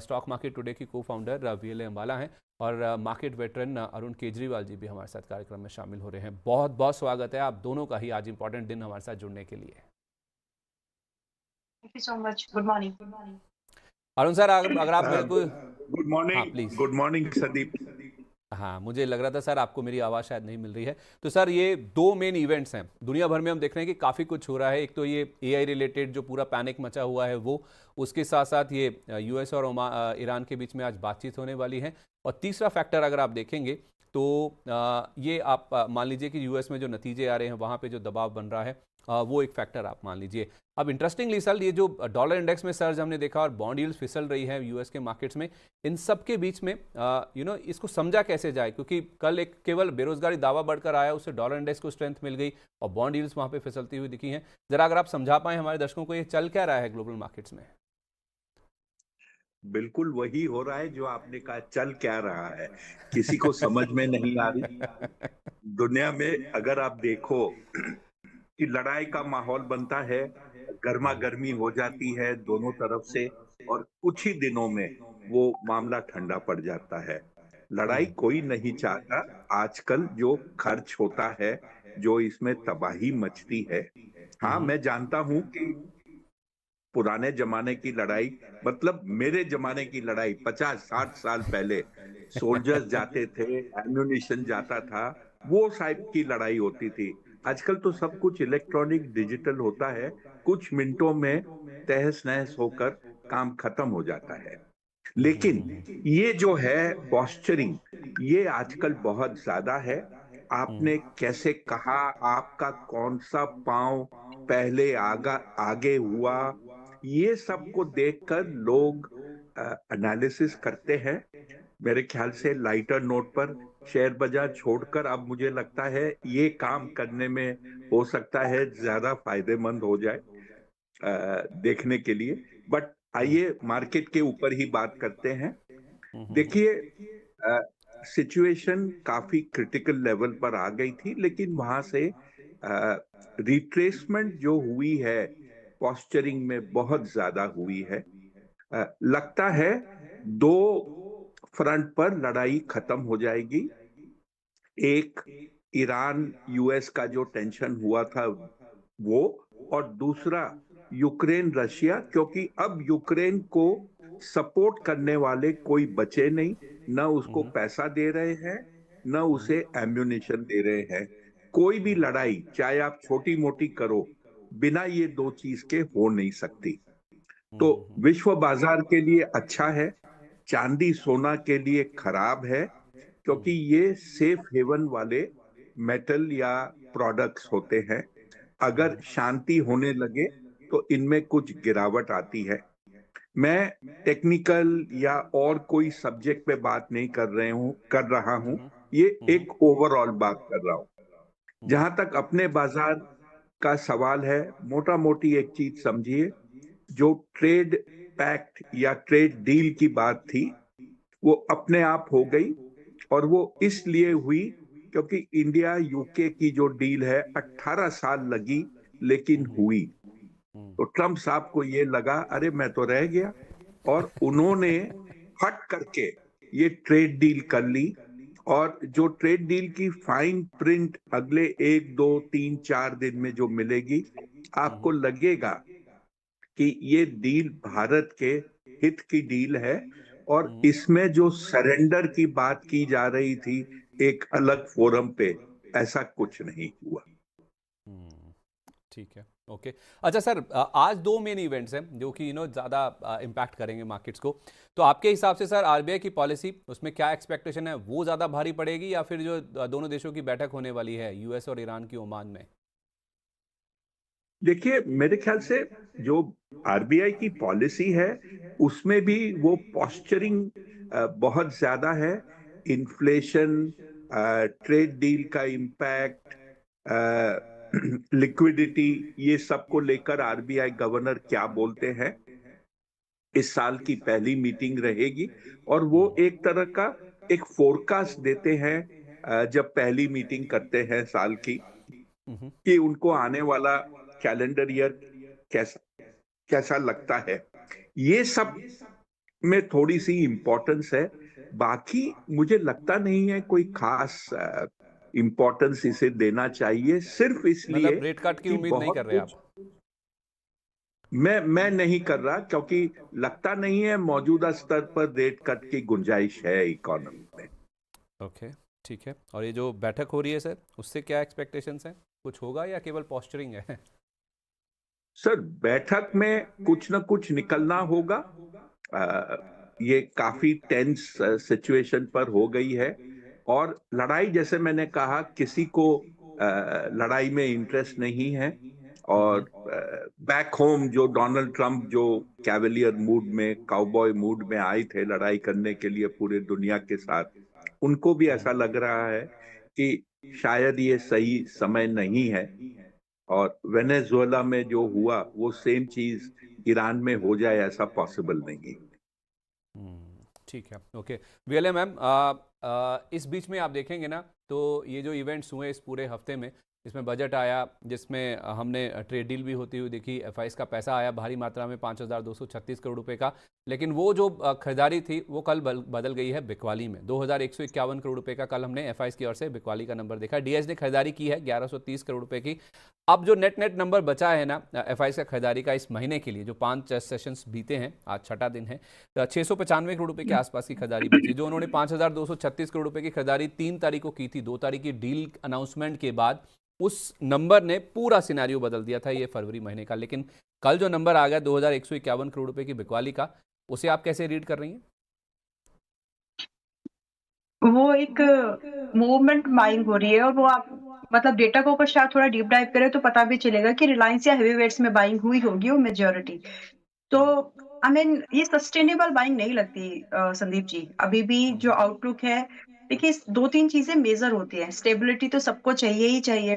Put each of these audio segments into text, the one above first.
Stock market today की को founder VLA Ambala हैं और मार्केट वेटरन अरुण केजरीवाल जी भी हमारे साथ कार्यक्रम में शामिल हो रहे हैं। बहुत बहुत स्वागत है आप दोनों का ही आज इंपॉर्टेंट दिन हमारे साथ जुड़ने के लिए। Thank you so much. Good morning. Arun sir, अगर आप मेरे को गुड हाँ morning. Please. Good morning Sandeep. हाँ, मुझे लग रहा था सर आपको मेरी आवाज़ शायद नहीं मिल रही है। तो सर ये दो मेन इवेंट्स हैं दुनिया भर में, हम देख रहे हैं कि काफ़ी कुछ हो रहा है। एक तो ये एआई रिलेटेड जो पूरा पैनिक मचा हुआ है वो, उसके साथ साथ ये यूएस और ईरान के बीच में आज बातचीत होने वाली है। और तीसरा फैक्टर अगर आप देखेंगे तो ये आप मान लीजिए कि यूएस में जो नतीजे आ रहे हैं वहाँ पे जो दबाव बन रहा है वो एक फैक्टर आप मान लीजिए। अब इंटरेस्टिंगली सर, ये जो डॉलर इंडेक्स में सर्ज हमने देखा और बॉन्ड यील्ड्स फिसल रही है यूएस के मार्केट्स में, इन सब के बीच में इसको समझा कैसे जाए? क्योंकि कल एक केवल बेरोजगारी दावा बढ़कर आया, उससे डॉलर इंडेक्स को स्ट्रेंथ मिल गई और बॉन्ड यील्ड्स वहाँ पे फिसलती हुई दिखी हैं। जरा अगर आप समझा पाए हमारे दर्शकों को ये चल क्या रहा है ग्लोबल मार्केट्स में। बिल्कुल वही हो रहा है जो आपने कहा, चल क्या रहा है किसी को समझ में नहीं आ रही। दुनिया में अगर आप देखो कि लड़ाई का माहौल बनता है, गर्मा गर्मी हो जाती है दोनों तरफ से, और कुछ ही दिनों में वो मामला ठंडा पड़ जाता है। लड़ाई कोई नहीं चाहता। आजकल जो खर्च होता है, जो इसमें तबाही मचती है, हाँ मैं जानता हूं कि पुराने जमाने की लड़ाई, मतलब मेरे जमाने की लड़ाई 50-60 साल पहले सोल्जर्स जाते थे, एम्यूनिशन जाता था, वो टाइप की लड़ाई होती थी। आजकल तो सब कुछ इलेक्ट्रॉनिक डिजिटल होता है, कुछ मिनटों में तहस नहस होकर काम खत्म हो जाता है। लेकिन ये जो है पॉस्चरिंग, ये आजकल बहुत ज्यादा है। आपने कैसे कहा, आपका कौन सा पांव पहले आगे हुआ, ये सब को देखकर लोग एनालिसिस करते हैं। मेरे ख्याल से लाइटर नोट पर शेयर बाजार छोड़कर अब मुझे लगता है ये काम करने में हो सकता है ज्यादा फायदेमंद हो जाए देखने के लिए। बट आइए मार्केट के ऊपर ही बात करते हैं। देखिए, सिचुएशन काफी क्रिटिकल लेवल पर आ गई थी, लेकिन वहां से रिट्रेसमेंट जो हुई है पॉस्चरिंग में बहुत ज्यादा हुई है। लगता है दो फ्रंट पर लड़ाई खत्म हो जाएगी। एक, ईरान यूएस का जो टेंशन हुआ था वो, और दूसरा यूक्रेन रशिया, क्योंकि अब यूक्रेन को सपोर्ट करने वाले कोई बचे नहीं, न उसको पैसा दे रहे हैं, न उसे एम्यूनिशन दे रहे हैं। कोई भी लड़ाई चाहे आप छोटी मोटी करो, बिना ये दो चीज के हो नहीं सकती। तो विश्व बाजार के लिए अच्छा है, चांदी सोना के लिए खराब है, क्योंकि ये सेफ हेवन वाले मेटल या प्रोडक्ट्स होते हैं। अगर शांति होने लगे तो इनमें कुछ गिरावट आती है। मैं टेक्निकल या और कोई सब्जेक्ट पे बात नहीं कर रहा हूं, ये एक ओवरऑल बात कर रहा हूं। जहां तक अपने बाजार का सवाल है, मोटा मोटी एक चीज समझिए, जो ट्रेड पैक्ट या ट्रेड डील की बात थी वो अपने आप हो गई, और वो इसलिए हुई क्योंकि इंडिया यूके की जो डील है 18 साल लगी लेकिन हुई। तो ट्रम्प साहब को ये लगा अरे मैं तो रह गया, और उन्होंने हट करके ये ट्रेड डील कर ली। और जो ट्रेड डील की फाइन प्रिंट अगले 1, 2, 3, 4 दिन में जो मिलेगी, आपको लगेगा कि ये डील भारत के हित की डील है, और इसमें जो सरेंडर की बात की जा रही थी एक अलग फोरम पे, ऐसा कुछ नहीं हुआ। ठीक है, ओके। अच्छा सर, आज दो मेन इवेंट्स हैं जो कि ज़्यादा इम्पैक्ट करेंगे मार्केट्स को। तो आपके हिसाब से सर आरबीआई की पॉलिसी, उसमें क्या एक्सपेक्टेशन है? वो ज़्यादा भारी पड़ेगी या फिर जो दोनों देशों की बैठक होने वाली है यूएस और ईरान की ओमान में? देखिए, मेरे ख्याल से जो आरबीआई की पॉलिसी है उसमें भी वो पॉस्चरिंग बहुत ज्यादा है। इन्फ्लेशन, ट्रेड डील का इम्पैक्ट, लिक्विडिटी, ये सब को लेकर आरबीआई गवर्नर क्या बोलते हैं। इस साल की पहली मीटिंग रहेगी, और वो एक तरह का एक फोरकास्ट देते हैं जब पहली मीटिंग करते हैं साल की, कि उनको आने वाला कैलेंडर ईयर कैसा कैसा लगता है। ये सब में थोड़ी सी इम्पोर्टेंस है। बाकी मुझे लगता नहीं है कोई खास इम्पोर्टेंस इसे देना चाहिए, सिर्फ इसलिए मतलब रेट कट की कि उम्मीद नहीं बहुत कर रहे आप? कुछ मैं नहीं कर रहा, क्योंकि लगता नहीं है मौजूदा स्तर पर रेट कट की गुंजाइश है इकोनॉमी में। ओके, ठीक है। और ये जो बैठक हो रही है सर, उससे क्या एक्सपेक्टेशंस हैं? कुछ होगा या केवल पोस्चरिंग है? सर, बैठक में कुछ न कुछ निकलना होगा। ये काफी टेंस सिचुएशन पर हो गई है, और लड़ाई, जैसे मैंने कहा, किसी को लड़ाई में इंटरेस्ट नहीं है। और बैक होम जो डोनाल्ड ट्रंप जो कैवलियर मूड में, काउबॉय मूड में आए थे लड़ाई करने के लिए पूरे दुनिया के साथ, उनको भी ऐसा लग रहा है कि शायद ये सही समय नहीं है। और वेनेजुएला में जो हुआ वो सेम चीज ईरान में हो जाए, ऐसा पॉसिबल नहीं। ठीक है, ओके। वीएलए मैम, इस बीच में आप देखेंगे ना, तो ये जो इवेंट्स हुए इस पूरे हफ्ते में, इसमें बजट आया जिसमें हमने ट्रेड डील भी होती हुई देखी, एफआईएस का पैसा आया भारी मात्रा में 5,236 करोड़ रुपए का। लेकिन वो जो खरीदारी थी वो कल बदल गई है बिकवाली में। 2,151 करोड़ रुपए का कल हमने एफआईएस की ओर से बिकवाली का नंबर देखा। डीएस ने खरीदारी की है 1,130 करोड़ रुपए की। अब जो नेट नेट नंबर बचा है ना एफआईएस का खरीदारी का इस महीने के लिए, जो 5 सेशंस बीते हैं, आज छठा दिन है, 695 करोड़ रुपए के आसपास की खरीदारी बची। जो उन्होंने 5,236 करोड़ रुपए की खरीदारी 3 तारीख को की थी, 2 तारीख की डील अनाउंसमेंट के बाद, उस नंबर ने पूरा सिनेरियो बदल दिया था ये फरवरी महीने का। लेकिन कल जो नंबर आ गया 2,151 करोड़ रुपए की बिकवाली का, उसे आप कैसे रीड कर रही हैं? वो एक मूवमेंट बाइंग हो रही है, और वो आप मतलब डेटा को अगर शायद थोड़ा डीप डाइव करें तो पता भी चलेगा कि रिलायंस या हेवी वेट्स में बाइंग हुई होगी वो मेजोरिटी। तो आई मीन ये सस्टेनेबल बाइंग नहीं लगती संदीप जी। अभी भी जो आउटलुक है, देखिए दो तीन चीजें मेजर होती है। स्टेबिलिटी तो सबको चाहिए ही चाहिए,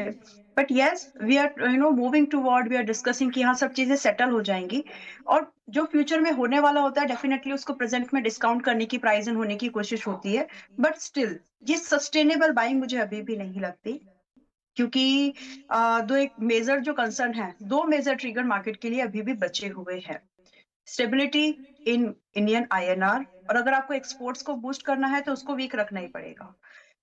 but yes we are moving toward, we are discussing कि हाँ सब चीजें सेटल हो जाएंगी। और जो फ्यूचर में होने वाला होता है डेफिनेटली उसको प्रेजेंट में डिस्काउंट करने की, प्राइस इन होने की कोशिश होती है। बट स्टिल ये सस्टेनेबल बाइंग मुझे अभी भी नहीं लगती, क्योंकि दो एक मेजर जो कंसर्न है, दो मेजर ट्रिगर मार्केट के लिए अभी भी बचे हुए हैं। स्टेबिलिटी इन इंडियन आईएनआर, और अगर आपको एक्सपोर्ट्स को बूस्ट करना है तो उसको वीक रखना ही पड़ेगा।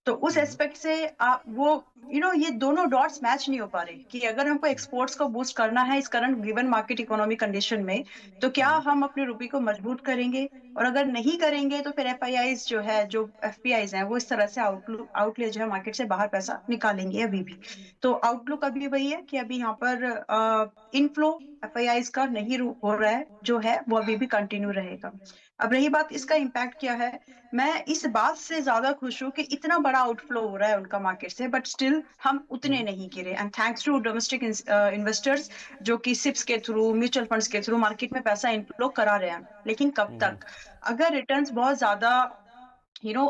तो उस एस्पेक्ट से आप वो ये दोनों डॉट्स मैच नहीं हो पा रहे कि अगर हमको एक्सपोर्ट्स को बूस्ट करना है इस current given market economy condition में, तो क्या हम अपने रुपये को मजबूत करेंगे, और अगर नहीं करेंगे तो फिर एफआईआईज जो है, जो एफपीआईज हैं, वो इस तरह से आउटले जो है मार्केट से बाहर पैसा निकालेंगे अभी भी। तो आउटलुक अभी वही है कि अभी यहाँ पर इनफ्लो एफआईआईज का नहीं हो रहा है, जो है वो अभी भी कंटिन्यू रहेगा। अब रही बात इसका इम्पैक्ट क्या है, मैं इस बात से ज्यादा खुश हूँ कि इतना बड़ा आउटफ्लो हो रहा है उनका मार्केट से, बट स्टिल हम उतने नहीं गिरे, and thanks to domestic investors जो कि सिप्स के थ्रू, म्यूचुअल फंड्स के थ्रू मार्केट में पैसा इनफ्लो करा रहे हैं। लेकिन कब तक? अगर रिटर्न्स बहुत ज्यादा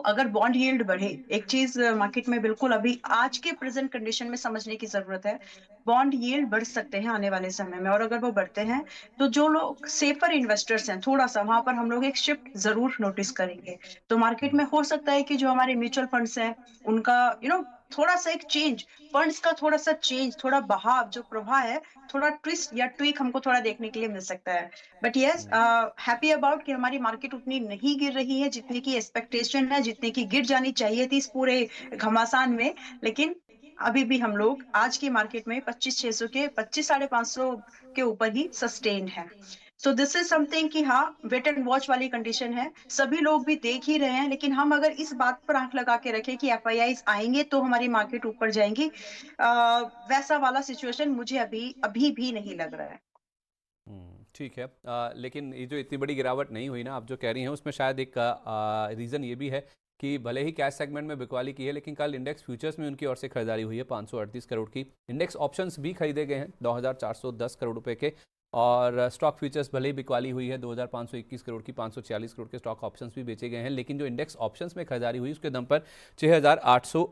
अगर बॉन्ड यील्ड बढ़े, एक चीज मार्केट में बिल्कुल अभी आज के प्रेजेंट कंडीशन में समझने की जरूरत है, बॉन्ड यील्ड बढ़ सकते हैं आने वाले समय में। और अगर वो बढ़ते हैं तो जो लोग सेफर इन्वेस्टर्स हैं, थोड़ा सा वहां पर हम लोग एक शिफ्ट जरूर नोटिस करेंगे। तो मार्केट में हो सकता है कि जो हमारे म्यूचुअल फंड्स हैं उनका थोड़ा सा एक चेंज, फंड्स का थोड़ा सा चेंज, थोड़ा बहाव, जो प्रवाह है, थोड़ा ट्विस्ट या ट्वीक हमको थोड़ा देखने के लिए मिल सकता है। बट यस, हैप्पी अबाउट कि हमारी मार्केट उतनी नहीं गिर रही है जितने की एक्सपेक्टेशन है, जितने की गिर जानी चाहिए थी इस पूरे घमासान में। लेकिन अभी भी हम लोग आज की मार्केट में 25,600 के 25,550 के ऊपर ही सस्टेन है। सो दिस इज समथिंग कि हाँ, वेट एंड वॉच वाली कंडीशन है, सभी लोग भी देख ही रहे हैं। लेकिन हम अगर इस बात पर आंख लगा के रखें कि एफआईआई आएंगे तो हमारी मार्केट ऊपर जाएंगी, वैसा वाला सिचुएशन मुझे अभी अभी भी नहीं लग रहा है। ठीक है। लेकिन ये जो इतनी बड़ी गिरावट नहीं हुई ना आप जो कह रही हैं, उसमें शायद एक रीज़न ये भी है कि भले ही कैश सेगमेंट में बिकवाली की है, लेकिन कल इंडेक्स फ्यूचर्स में उनकी ओर से खरीदारी हुई है 538 करोड़ की। इंडेक्स ऑप्शंस भी खरीदे गए हैं 2,410 करोड़ रुपए के, और स्टॉक फ्यूचर्स भले ही बिकवाली हुई है 2,521 करोड़ की, 540 करोड़ के स्टॉक ऑप्शंस भी बेचे गए हैं। लेकिन जो इंडेक्स ऑप्शंस में खरीदारी हुई उसके दम पर 6,800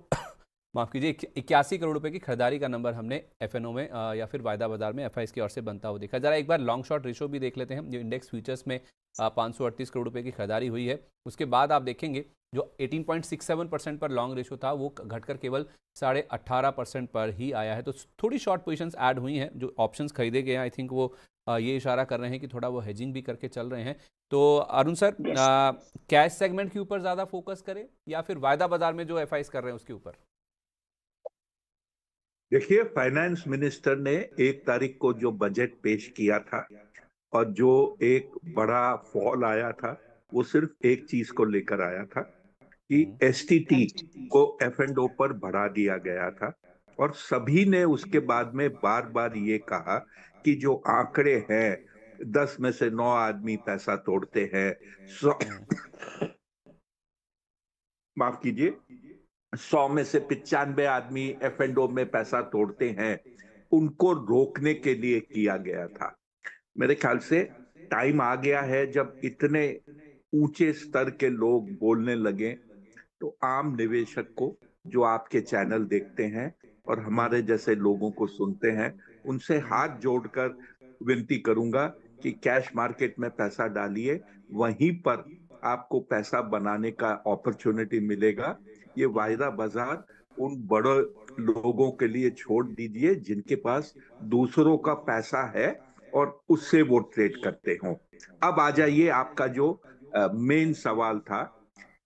माफ़ कीजिए 81 करोड़ रुपए की खरीदारी का नंबर हमने एफएनओ में या फिर वायदा बाजार में एफआईएस की ओर से बनता हुआ देखा। जरा एक बार लॉन्ग शॉर्ट रेशो भी देख लेते हैं। जो इंडेक्स फ्यूचर्स में 538 करोड़ रुपए की खरीदारी हुई है, उसके बाद आप देखेंगे जो 18.67% पर लॉन्ग रेशो था वो घटकर केवल 18.5% पर ही आया है। तो थोड़ी शॉर्ट पोजीशंस ऐड हुई हैं। जो ऑप्शंस खरीदे गए हैं आई थिंक वो ये इशारा कर रहे हैं कि थोड़ा वो हेजिंग भी करके चल रहे हैं। तो Arun sir, yes. Cash segment के ऊपर ज़्यादा फोकस करें या फिर वायदा बाजार में जो एफआईज कर रहे हैं उसके ऊपर? देखिए, फाइनेंस मिनिस्टर ने 1 तारीख को जो बजट पेश किया था और जो एक बड़ा फॉल आया था, वो सिर्फ एक चीज को लेकर आया था कि हम्म, एसटीटी को एफ एंड ओ पर बढ़ा दिया गया था। और सभी ने उसके बाद में बार बार ये कहा कि जो आंकड़े हैं, 10 में से 9 आदमी पैसा तोड़ते हैं, सौ हम्म, माफ कीजिए, 100 में से 95 आदमी एफ एंड ओ में पैसा तोड़ते हैं, उनको रोकने के लिए किया गया था। मेरे ख्याल से टाइम आ गया है, जब इतने ऊंचे स्तर के लोग बोलने लगे, तो आम निवेशक को, जो आपके चैनल देखते हैं और हम्म, हमारे जैसे लोगों को सुनते हैं, उनसे हम्म, हाथ जोड़कर विनती करूंगा कि कैश मार्केट में पैसा डालिए। वहीं पर आपको पैसा बनाने का अपॉर्चुनिटी मिलेगा। ये हम्म, वायदा बाजार उन बड़े लोगों के लिए छोड़ दीजिए जिनके पास दूसरों का पैसा है और उससे वो ट्रेड करते हों। अब आ जाइए, आपका जो मेन सवाल था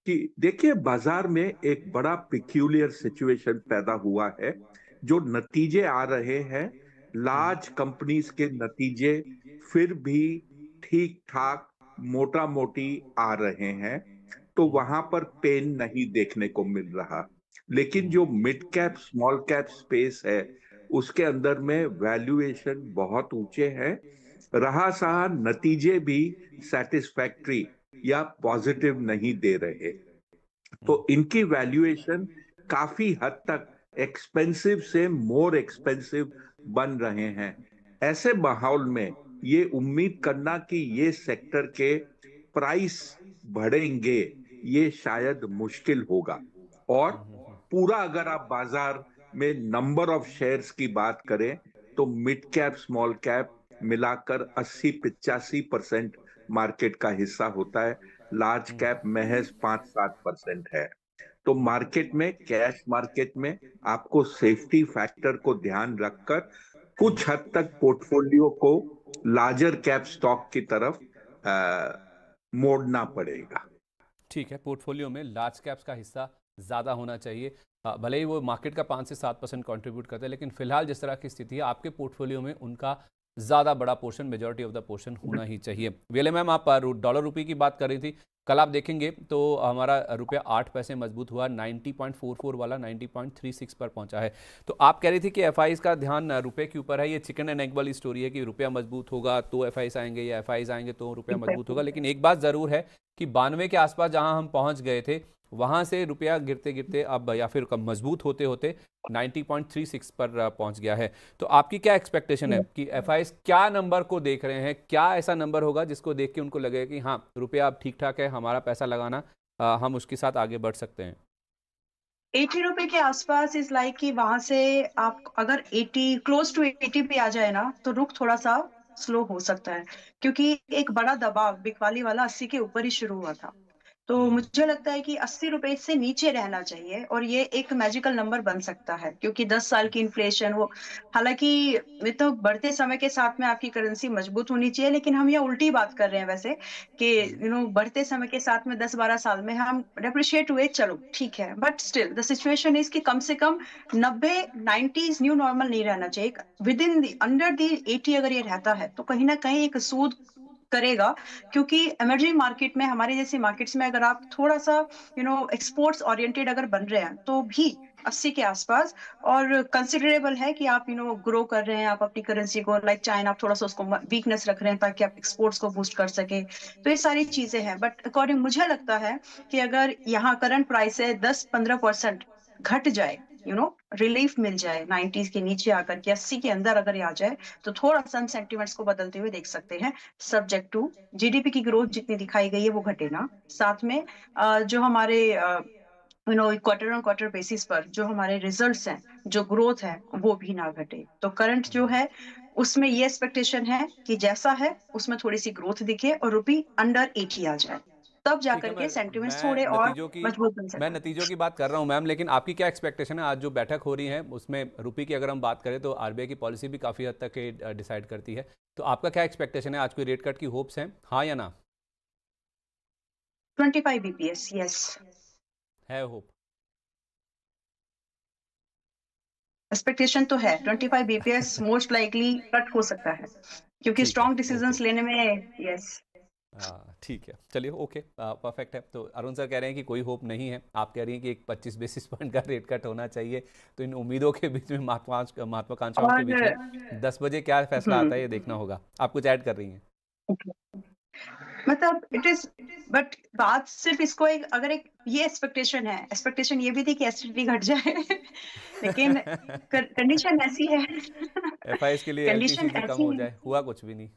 कि देखिए, बाजार में एक बड़ा पिक्यूलियर सिचुएशन पैदा हुआ है। जो नतीजे आ रहे हैं, हम्म, लार्ज कंपनीज के नतीजे फिर भी ठीक ठाक, मोटा मोटी आ रहे हैं, तो हम्म, वहां पर पेन नहीं देखने को मिल रहा। लेकिन हम्म, जो mid cap small cap space है, उसके अंदर में वैल्यूएशन बहुत ऊंचे हैं। रहा सहा नतीजे भी सेटिस्फैक्ट्री या पॉजिटिव नहीं दे रहे, तो हम्म, इनकी वैल्यूएशन काफी हद तक एक्सपेंसिव से मोर एक्सपेंसिव बन रहे हैं। ऐसे माहौल में ये उम्मीद करना कि ये सेक्टर के प्राइस बढ़ेंगे, ये शायद मुश्किल होगा। और हम्म, पूरा अगर आप बाजार में नंबर ऑफ शेयर्स की बात करें, तो मिड कैप स्मॉल कैप मिलाकर 80-85% मार्केट का हिस्सा होता है। लार्ज हम्म, कैप महज 5-7% है। तो हम्म, मार्केट में, कैश मार्केट में, आपको सेफ्टी फैक्टर को ध्यान रखकर हम्म। कुछ हद तक पोर्टफोलियो को लार्जर कैप स्टॉक की तरफ आ, मोड़ना पड़ेगा। ठीक है, पोर्टफोलियो में लार्ज कैप्स का हिस्सा ज़्यादा होना चाहिए। भले ही वो मार्केट का 5 से 7% कंट्रीब्यूट करते हैं, लेकिन फिलहाल जिस तरह की स्थिति है आपके पोर्टफोलियो में उनका ज़्यादा बड़ा portion, majority of the portion होना ही चाहिए। वेले मैम, आप डॉलर रुपये की बात कर रही थी। कल आप देखेंगे तो हमारा रुपया 8 पैसे मजबूत हुआ, 90.44 वाला 90.36 पर पहुंचा है। तो आप कह रही थी कि एफआईज का ध्यान रुपए के ऊपर है। ये चिकन एंड एग वाली स्टोरी है कि रुपया मजबूत होगा तो एफआईज आएंगे, या एफआईज आएंगे तो रुपया मजबूत होगा। लेकिन एक बात ज़रूर है कि 92 के आसपास जहां हम पहुंच गए थे, वहां से रुपया गिरते गिरते अब या फिर कम मजबूत होते होते 90.36 पर पहुंच गया है। तो आपकी क्या एक्सपेक्टेशन है कि एफआईज क्या नंबर को देख रहे हैं? क्या ऐसा नंबर होगा जिसको देख के उनको लगेगा कि हाँ, रुपया अब ठीक ठाक है, हमारा पैसा लगाना, हम उसके साथ आगे बढ़ सकते हैं? 80 रुपए के आसपास इज लाइक कि वहां से आप अगर 80 क्लोज टू 80 पे आ जाए ना, तो रुख थोड़ा सा स्लो हो सकता है, क्योंकि एक बड़ा दबाव बिकवाली वाला 80 के ऊपर ही शुरू हुआ था। तो हम्म, मुझे लगता है कि 80 रुपए से नीचे रहना चाहिए, और ये एक मैजिकल नंबर बन सकता है, क्योंकि 10 साल की इन्फ्लेशन वो, हालांकि ये तो बढ़ते समय के साथ में आपकी करेंसी मजबूत होनी चाहिए, लेकिन हम यहाँ उल्टी बात कर रहे हैं वैसे, कि हम्म, बढ़ते समय के साथ में 10-12 साल में हम डेप्रिशिएट हुए, चलो ठीक है, but still the situation is कि कम से कम 90-90 न्यू नॉर्मल नहीं रहना चाहिए। विद इन अंडर दी 80 अगर ये रहता है, तो कहीं ना कहीं एक सूद करेगा, क्योंकि इमर्जिंग मार्केट में, हमारे जैसे मार्केट्स में, अगर आप थोड़ा सा एक्सपोर्ट्स ओरिएंटेड अगर बन रहे हैं, तो भी 80 के आसपास, और कंसिडरेबल है कि आप ग्रो कर रहे हैं, आप अपनी करेंसी को, लाइक चाइना, आप थोड़ा सा उसको वीकनेस रख रहे हैं ताकि आप एक्सपोर्ट्स को बूस्ट कर सके। तो ये सारी चीजें हैं, बट अकॉर्डिंग मुझे लगता है कि अगर यहाँ करंट प्राइस है 10-15% घट जाए, रिलीफ मिल जाए 90 के नीचे आकर के 80 के अंदर अगर ये आ जाए, तो थोड़ा सा हम सेंटिमेंट्स को बदलते हुए देख सकते हैं। सब्जेक्ट टू जीडीपी की ग्रोथ जितनी दिखाई गई है वो घटे ना, साथ में जो हमारे क्वार्टर ऑन क्वार्टर बेसिस पर जो हमारे रिजल्ट्स हैं, जो ग्रोथ है, वो भी ना घटे। तो करंट जो है उसमें ये एक्सपेक्टेशन है कि जैसा है उसमें थोड़ी सी ग्रोथ दिखे और रुपी अंडर 80 आ जाए। तब जा ठीक है, करके सेंटिमेंट्स मैं थोड़े और नतीजों की मजबूत बन मैं सकते हैं। नतीजों की बात कर रहा हूं मैम, लेकिन आपकी क्या एक्सपेक्टेशन है? आज जो बैठक हो रही है उसमें रुपये की अगर हम बात करें तो आरबीआई की पॉलिसी भी काफ़ी हद तक डिसाइड करती है, तो आपका क्या एक्सपेक्टेशन है? आज कोई रेट कट की होप्स हैं, हाँ या ना? 25 बीपीएस, यस। है होप? एक्सपेक्टेशन तो है 25 बीपीएस मोस्ट लाइकली कट हो सकता है, क्योंकि ठीक है, स्ट्रॉन्ग ओके। डिसीजंस लेने में, यस। हाँ ठीक है, चलिए ओके, परफेक्ट है। तो अरुण सर कह रहे हैं कि कोई होप नहीं है, आप कह रही हैं कि एक 25 बेसिस पॉइंट का रेट कट होना चाहिए। तो इन उम्मीदों के बीच में, महत्वाकांक्षाओं के और बीच में 10 बजे क्या फैसला आता है ये हम्म देखना होगा। आप कुछ ऐड कर रही हैं? मतलब इट इज, बट बात सिर्फ इसको एक, अगर एक ये एक्सपेक्टेशन ये भी थी कि एसिडिटी घट जाए लेकिन कंडीशन ऐसी है एफआईएस के लिए कंडीशन एलटीसीजी कम ऐसी हो है, जाए, हुआ कुछ भी नहीं।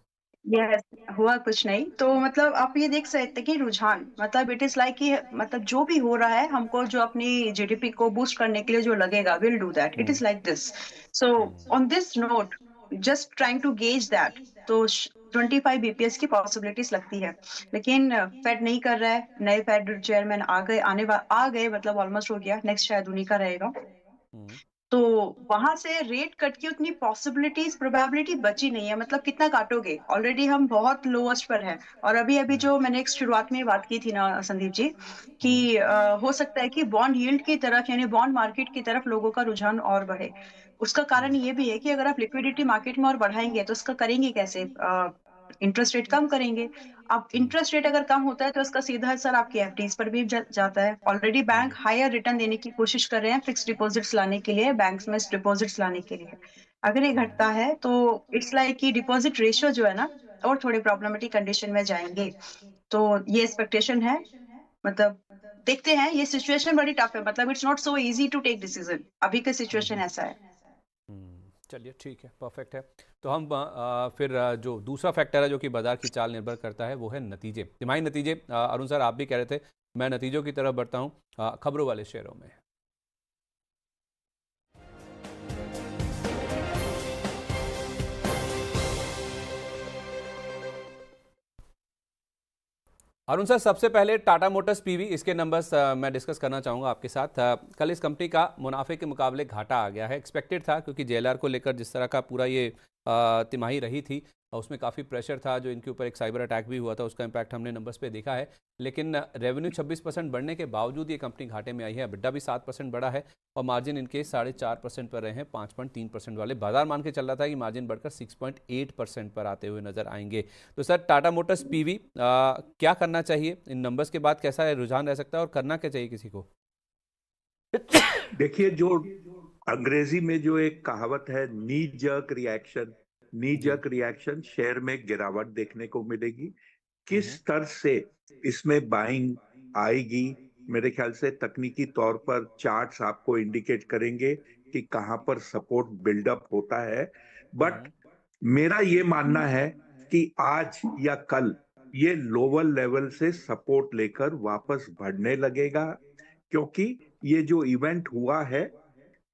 यस। हुआ कुछ नहीं, तो मतलब आप ये देख सकते हैं कि रुझान, मतलब इट इज लाइक कि मतलब जो भी हो रहा है हमको जो अपनी जीडीपी को बूस्ट करने के लिए जो लगेगा, will do that, it hmm is like this. So on this note, just trying to gauge that, तो 25 बीपीएस की पॉसिबिलिटीज लगती है। लेकिन फेड नहीं कर रहा है, नए फेड चेयरमैन आ गए, मतलब ऑलमोस्ट हो गया, नेक्स्ट शायद उन्हीं का रहेगा। हम्म तो वहां से रेट कट की उतनी पॉसिबिलिटीज, प्रोबेबिलिटी बची नहीं है। मतलब कितना काटोगे, ऑलरेडी हम बहुत लोएस्ट पर हैं। और अभी अभी जो मैंने एक शुरुआत में बात की थी ना संदीप जी, कि हम्म हो सकता है कि बॉन्ड यील्ड की तरफ, यानी बॉन्ड मार्केट की तरफ लोगों का रुझान और बढ़े। उसका कारण ये भी है कि अगर आप लिक्विडिटी मार्केट में और बढ़ाएंगे तो उसका करेंगे कैसे? इंटरेस्ट रेट कम करेंगे। अब इंटरेस्ट रेट अगर कम होता है तो इसका सीधा असर आपकी एफडीज पर भी जाता है। ऑलरेडी बैंक हायर रिटर्न देने की कोशिश कर रहे हैं फिक्स डिपॉजिट्स लाने के लिए, बैंक्स में डिपॉजिट्स लाने के लिए। अगर ये घटता है तो इट्स लाइक कि डिपॉजिट रेशियो जो है ना, और थोड़े प्रॉब्लमेटिक कंडीशन में जाएंगे। तो ये एक्सपेक्टेशन है। मतलब देखते हैं, ये सिचुएशन बड़ी टफ है, मतलब it's not so easy to take decision, अभी का सिचुएशन ऐसा है। चलिए ठीक है, परफेक्ट है। तो हम फिर जो दूसरा फैक्टर है जो कि बाजार की चाल निर्भर करता है वो है नतीजे, तिमाही नतीजे। अरुण सर आप भी कह रहे थे, मैं नतीजों की तरफ बढ़ता हूँ खबरों वाले शेयरों में। अरुण सर सबसे पहले टाटा मोटर्स पीवी, इसके नंबर्स मैं डिस्कस करना चाहूँगा आपके साथ। कल इस कंपनी का मुनाफे के मुकाबले घाटा आ गया है, एक्सपेक्टेड था, क्योंकि जेएलआर को लेकर जिस तरह का पूरा ये तिमाही रही थी उसमें काफ़ी प्रेशर था। जो इनके ऊपर एक साइबर अटैक भी हुआ था, उसका इम्पैक्ट हमने नंबर्स पे देखा है। लेकिन रेवेन्यू 26% बढ़ने के बावजूद ये कंपनी घाटे में आई है। बिड्डा भी 7% बढ़ा है और मार्जिन इनके 4.5% पर रहे हैं 5.3% वाले। बाजार मान के चल रहा था कि मार्जिन बढ़कर 6.8% पर आते हुए नजर आएंगे। तो सर टाटा मोटर्स पीवी क्या करना चाहिए इन नंबर्स के बाद? कैसा है रुझान रह सकता है और करना क्या चाहिए किसी को? देखिए, जो अंग्रेजी में जो एक कहावत है, नी जी। जर्क रिएक्शन, शेयर में गिरावट देखने को मिलेगी। किस हम्म स्तर से इसमें बाइंग आएगी, मेरे ख्याल से तकनीकी तौर पर चार्ट्स आपको इंडिकेट करेंगे कि कहां पर सपोर्ट बिल्डअप होता है। बट हम्म मेरा ये मानना है कि आज या कल ये लोअर लेवल से सपोर्ट लेकर वापस बढ़ने लगेगा, क्योंकि ये जो इवेंट हुआ है,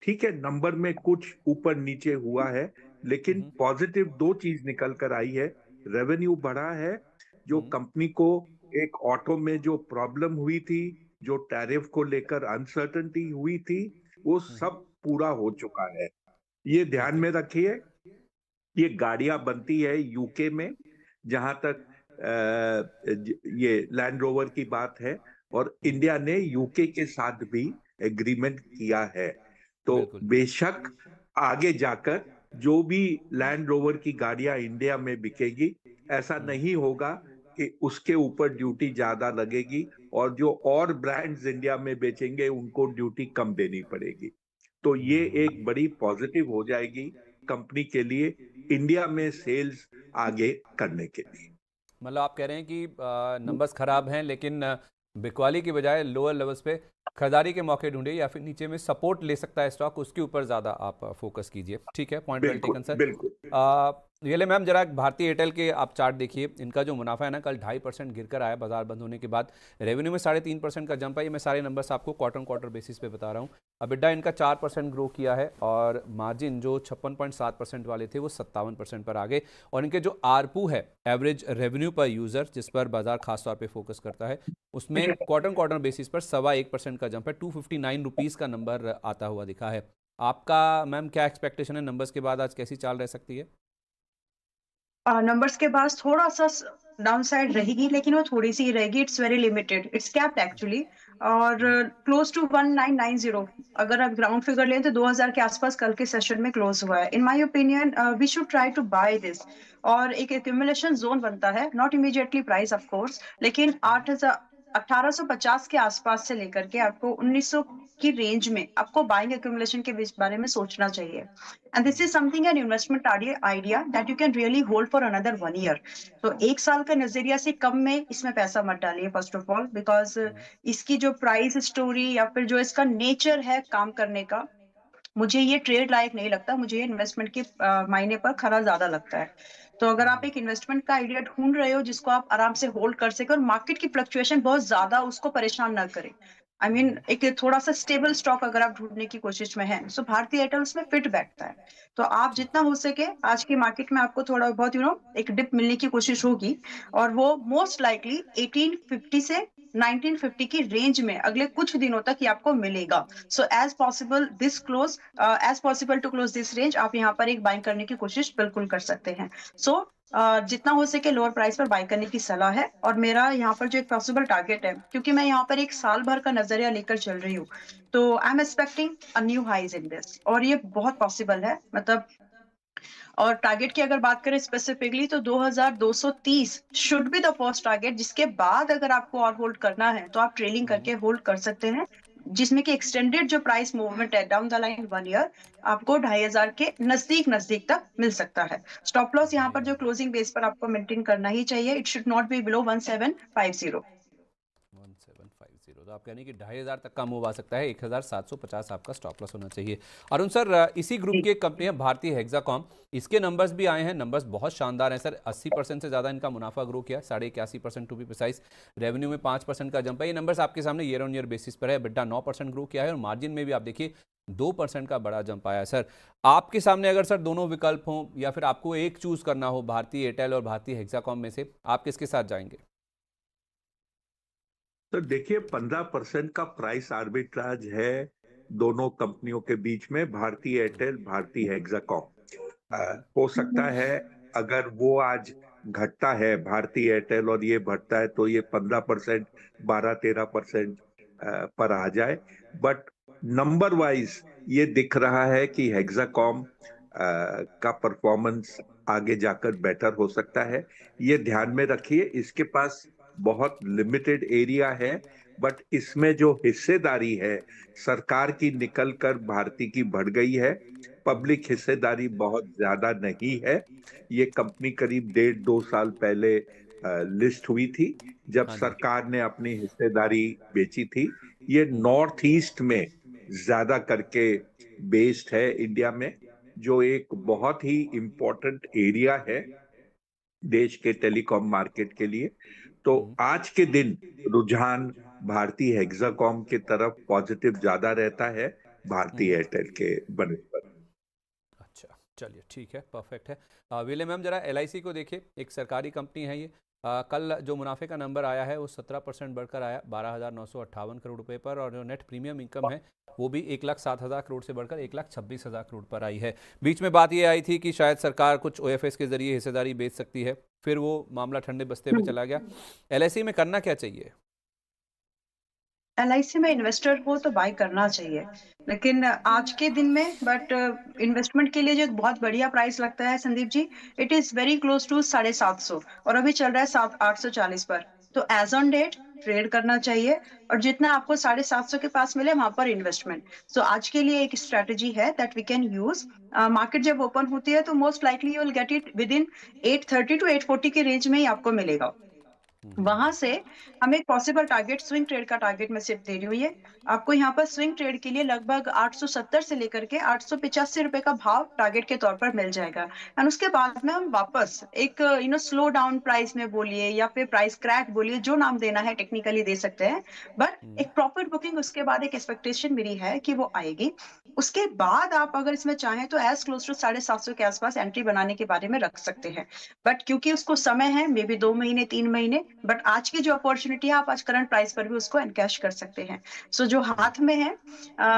ठीक है, नंबर में कुछ ऊपर नीचे हुआ है, लेकिन हम्म पॉजिटिव दो चीज निकल कर आई है। रेवेन्यू बढ़ा है, जो हम्म कंपनी को एक ऑटो में जो प्रॉब्लम हुई थी, जो टैरिफ को लेकर अनसर्टेनिटी हुई थी, वो हम्म, सब पूरा हो चुका है। ये ध्यान ठीक है। में रखिए। ये गाड़ियां बनती है यूके में, जहां तक ये लैंड रोवर की बात है, और हम्म इंडिया ने यूके के साथ भी एग्रीमेंट किया है। तो बिल्कुल। बेशक आगे जाकर जो भी लैंड रोवर की गाड़ियां इंडिया में बिकेगी, ऐसा नहीं होगा कि उसके ऊपर ड्यूटी ज्यादा लगेगी, और जो और ब्रांड्स इंडिया में बेचेंगे उनको ड्यूटी कम देनी पड़ेगी। तो ये एक बड़ी पॉजिटिव हो जाएगी कंपनी के लिए, इंडिया में सेल्स आगे करने के लिए। मतलब आप कह रहे हैं कि नंबर्स खराब हैं, लेकिन बिकवाली की बजाय लोअर लेवल्स पे खरीदारी के मौके ढूंढिए, या फिर नीचे में सपोर्ट ले सकता है स्टॉक, उसके ऊपर ज़्यादा आप फोकस कीजिए। ठीक है, पॉइंट वेल बिल्कुल टेकन सर। बिल्कुल। रियली मैम जरा भारतीय एयरटेल के आप चार्ट देखिए, इनका जो मुनाफा है ना कल 2.5% गिर कर आया बाजार बंद होने के बाद। रेवेन्यू में 3.5% का जंप है। ये मैं सारे नंबर्स आपको क्वार्टर बेसिस पे बता रहा हूँ। अबिडा इनका 4% ग्रो किया है और मार्जिन जो 56.7% वाले थे वो 57% पर आ गए। और इनके जो आरपू है, एवरेज रेवेन्यू पर यूजर, जिस पर बाजार खासतौर पर फोकस करता है, उसमें क्वार्टर बेसिस पर 1.25% का जंप है। 259 रुपीज़ का नंबर आता हुआ दिखा है। आपका मैम क्या एक्सपेक्टेशन है, नंबर्स के बाद आज कैसी चाल रह सकती है? नंबर्स के पास थोड़ा सा डाउन साइड रहेगी, लेकिन वो थोड़ी सी ही रहेगी। It's very limited, it's capped actually. और क्लोज टू 1990, अगर आप ग्राउंड फिगर लें तो 2000 के आसपास कल के सेशन में क्लोज हुआ है। In my opinion we should try to buy this. और एक एक्यूमुलेशन जोन बनता है, not immediately price of course, लेकिन 1850 के आसपास से लेकर के आपको 1900 की रेंज में आपको बाइंग एक्यूमुलेशन के बारे में सोचना चाहिए। And this is something, an investment idea that you can really hold for another 1 year. तो एक साल का नजरिया से कम में इसमें पैसा मत डालिए फर्स्ट ऑफ ऑल, बिकॉज इसकी जो प्राइस स्टोरी या फिर जो इसका नेचर है काम करने का, मुझे ये ट्रेड लायक नहीं लगता। मुझे ये इन्वेस्टमेंट के मायने पर खरा ज्यादा लगता है। तो अगर आप एक इन्वेस्टमेंट का आइडिया ढूंढ रहे हो जिसको आप आराम से होल्ड कर सके और मार्केट की फ्लक्चुएशन बहुत ज्यादा उसको परेशान ना करे, आई मीन एक थोड़ा सा स्टेबल स्टॉक अगर आप ढूंढने की कोशिश में है, सो भारतीय एयरटेल उसमें फिट बैठता है। तो आप जितना हो सके आज की मार्केट में आपको थोड़ा बहुत एक डिप मिलने की कोशिश होगी, और वो मोस्ट लाइकली 1850 से 1950 की रेंज में अगले कुछ दिनों तक ये आपको मिलेगा। So as possible this close as possible to close this range, आप यहाँ पर एक बाइंग करने की कोशिश बिल्कुल कर सकते हैं। सो जितना हो सके लोअर प्राइस पर बाय करने की सलाह है। और मेरा यहाँ पर जो एक पॉसिबल टारगेट है, क्योंकि मैं यहाँ पर एक साल भर का नजरिया लेकर चल रही हूँ, तो I am expecting a new highs in this, और ये बहुत पॉसिबल है मतलब। और टारगेट की अगर बात करें स्पेसिफिकली तो 2230 should be the first target, जिसके बाद अगर आपको और होल्ड करना है तो आप ट्रेलिंग करके होल्ड कर सकते हैं, जिसमें कि एक्सटेंडेड जो प्राइस मूवमेंट है डाउन द लाइन 1 ईयर आपको 2500 के नजदीक नजदीक तक मिल सकता है। स्टॉप लॉस यहाँ पर जो क्लोजिंग बेस पर आपको मेंटेन करना ही चाहिए, it should not be below 1750। 1750, तो आप कहने की 2500 तक का मूव आ सकता है। 1750 आपका स्टॉप लॉस होना चाहिए। अरुण सर, इसी ग्रुप की एक कंपनी है भारतीय हेक्साकॉम, इसके नंबर्स भी आए हैं। नंबर्स बहुत शानदार हैं सर। 80% से ज़्यादा इनका मुनाफा ग्रो किया, 81.5% टू बी प्रिसाइज। रेवेन्यू में 5% का जंप है। ये नंबर्स आपके सामने ईयर ऑन ईयर बेसिस पर है। बिड्डा 9% ग्रो किया है और मार्जिन में भी आप देखिए 2% का बड़ा जंप आया है। सर आपके सामने अगर सर दोनों विकल्प हों या फिर आपको एक चूज करना हो भारतीय एयरटेल और भारतीय हेक्साकॉम में से, आप किसके साथ जाएंगे? तो देखिए 15% का प्राइस आर्बिट्राज है दोनों कंपनियों के बीच में, भारतीय एयरटेल भारतीय हेक्साकॉम। हो सकता है अगर वो आज घटता है भारतीय एयरटेल और ये बढ़ता है तो ये 15%, 12-13% पर आ जाए। बट नंबर वाइज ये दिख रहा है कि हेक्साकॉम का परफॉर्मेंस आगे जाकर बेटर हो सकता है। ये ध्यान में रखिए, इसके पास बहुत लिमिटेड एरिया है, बट इसमें जो हिस्सेदारी है सरकार की निकलकर भारती की बढ़ गई है। पब्लिक हिस्सेदारी बहुत ज्यादा नहीं है। ये कंपनी करीब 1.5-2 साल पहले लिस्ट हुई थी, जब हाँ जी। सरकार ने अपनी हिस्सेदारी बेची थी। ये नॉर्थ ईस्ट में ज्यादा करके बेस्ड है इंडिया में, जो एक बहुत ही इंपॉर्टेंट एरिया है देश के टेलीकॉम मार्केट के लिए। तो आज के दिन रुझान भारतीय हेक्साकॉम की तरफ पॉजिटिव ज्यादा रहता है भारतीय एयरटेल के बनस्पत। अच्छा, चलिए ठीक है, परफेक्ट है। विले मैम जरा LIC को देखिए, एक सरकारी कंपनी है ये। कल जो मुनाफे का नंबर आया है वो 17% बढ़कर आया 12,958 करोड़ रुपए पर, और जो नेट प्रीमियम इनकम है वो भी 1,07,000 करोड़ से बढ़कर 1,26,000 करोड़ पर आई है। बीच में बात ये आई थी कि शायद सरकार कुछ OFS के जरिए हिस्सेदारी बेच सकती है, फिर वो मामला ठंडे बस्ते में चला गया। LIC में करना क्या चाहिए? LIC में इन्वेस्टर को तो बाय करना चाहिए, लेकिन आज के दिन में बट इन्वेस्टमेंट के लिए जो एक बहुत बढ़िया प्राइस लगता है Sandeep ji, it is very close to 750, और अभी चल रहा है 840 पर। तो एज ऑन डेट ट्रेड करना चाहिए, और जितना आपको 750 के पास मिले वहां पर इन्वेस्टमेंट। सो आज के लिए एक स्ट्रेटेजी है that we can use. Market जब ओपन होती है तो most likely you will get it within 830 to 840 के रेंज में ही आपको मिलेगा। वहां से हमें एक पॉसिबल टारगेट स्विंग ट्रेड का टारगेट मैं सिर्फ दे रही हूँ। ये आपको यहाँ पर स्विंग ट्रेड के लिए लगभग 870 से लेकर के 885 रुपए का भाव टारगेट के तौर पर मिल जाएगा। एंड उसके बाद में हम वापस एक स्लो डाउन प्राइस में बोलिए या फिर प्राइस क्रैक बोलिए, जो नाम देना है टेक्निकली दे सकते हैं, बट एक प्रॉफिट बुकिंग उसके बाद एक एक्सपेक्टेशन मेरी है कि वो आएगी। उसके बाद आप अगर इसमें चाहें तो एज क्लोज टू 750 के आसपास एंट्री बनाने के बारे में रख सकते हैं। बट क्योंकि उसको समय है, मे बी 2 महीने 3 महीने, बट आज की जो अपॉर्चुनिटी है आप आज करंट प्राइस पर भी उसको एनकैश कर सकते हैं। सो जो हाथ में है,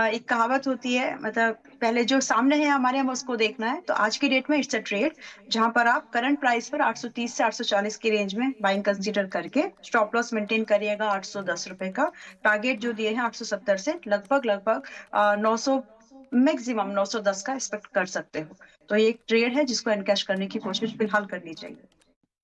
एक कहावत होती है, मतलब पहले जो सामने है हमारे, हम उसको देखना है। तो आज की डेट में इट्स अ ट्रेड जहां पर आप करंट प्राइस पर 830 से 840 की रेंज में बाइंग कंसीडर करके स्टॉप लॉस मेंटेन करिएगा 810 रुपए का। टारगेट जो दिए हैं 870 से लगभग लगभग 900, मैक्सिमम 910 का एक्सपेक्ट कर सकते हो। तो ये एक ट्रेड है जिसको एनकैश करने की कोशिश फिलहाल करनी चाहिए।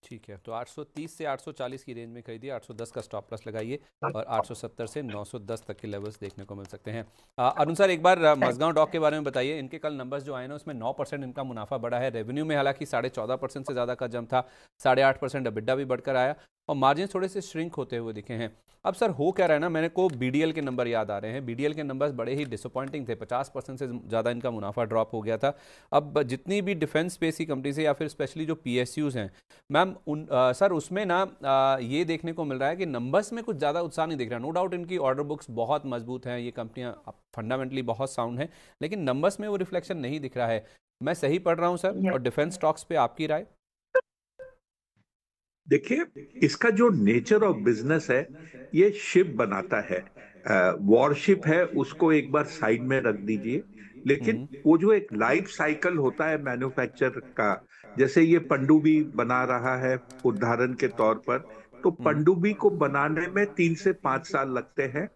ठीक है, तो 830 से 840 की रेंज में खरीदिए, 810 का स्टॉप लॉस लगाइए और 870 से 910 तक के लेवल्स देखने को मिल सकते हैं। अरुण सर, एक बार मजगांव डॉक के बारे में बताइए। इनके कल नंबर्स जो आए ना, उसमें 9% इनका मुनाफा बढ़ा है। रेवेन्यू में हालांकि 14.5% से ज़्यादा का जंप था, 8.5% EBITDA भी बढ़कर आया और मार्जिन थोड़े से श्रिंक होते हुए दिखे हैं। अब सर हो क्या रहा है ना, मेरे को BDL के नंबर याद आ रहे हैं। BDL के नंबर्स बड़े ही डिसअपॉइंटिंग थे, 50% से ज़्यादा इनका मुनाफा ड्रॉप हो गया था। अब जितनी भी डिफेंस स्पेस की कंपनीज है या फिर स्पेशली जो PSUs हैं मैम, सर उसमें ना ये देखने को मिल रहा है कि नंबर्स में कुछ ज़्यादा उत्साह नहीं दिख रहा। नो डाउट इनकी ऑर्डर बुक्स बहुत मजबूत हैं, ये कंपनियां फंडामेंटली बहुत साउंड हैं, लेकिन नंबर्स में वो रिफ्लेक्शन नहीं दिख रहा है। मैं सही पढ़ रहा हूँ सर? और डिफेंस स्टॉक्स पे आपकी राय? देखिए, इसका जो नेचर ऑफ बिजनेस है, ये शिप बनाता है, वॉरशिप है, उसको एक बार साइड में रख दीजिए। लेकिन वो जो एक लाइफ साइकिल होता है मैन्युफैक्चर का, जैसे ये पनडुब्बी बना रहा है उदाहरण के तौर पर, तो पनडुब्बी को बनाने में 3 से 5 साल लगते हैं।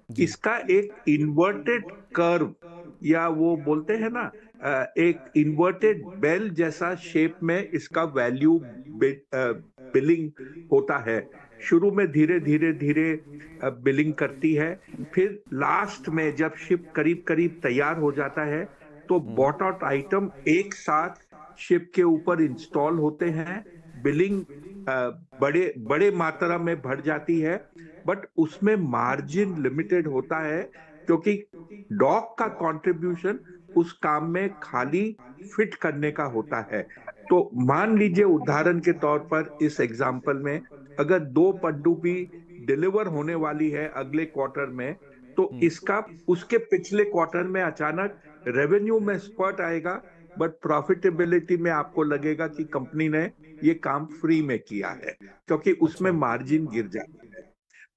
जी। इसका एक इन्वर्टेड कर्व, या वो बोलते हैं ना, एक इन्वर्टेड बेल जैसा शेप में इसका वैल्यू बिलिंग होता है। शुरू में धीरे धीरे धीरे बिलिंग करती है, फिर लास्ट में जब शिप करीब करीब तैयार हो जाता है तो बॉट आउट आइटम एक साथ शिप के ऊपर इंस्टॉल होते हैं। बिलिंग बड़े बड़े मात्रा में बढ़ जाती है, बट उसमें मार्जिन लिमिटेड होता है, क्योंकि डॉक का कंट्रीब्यूशन उस काम में खाली फिट करने का होता है। तो मान लीजिए उदाहरण के तौर पर इस एग्जाम्पल में अगर 2 पनडुब्बी डिलीवर होने वाली है अगले क्वार्टर में, तो इसका उसके पिछले क्वार्टर में अचानक रेवेन्यू में स्पर्ट आएगा, बट प्रॉफिटेबिलिटी में आपको लगेगा कि कंपनी ने ये काम फ्री में किया है, क्योंकि उसमें अच्छा। मार्जिन गिर जाती है।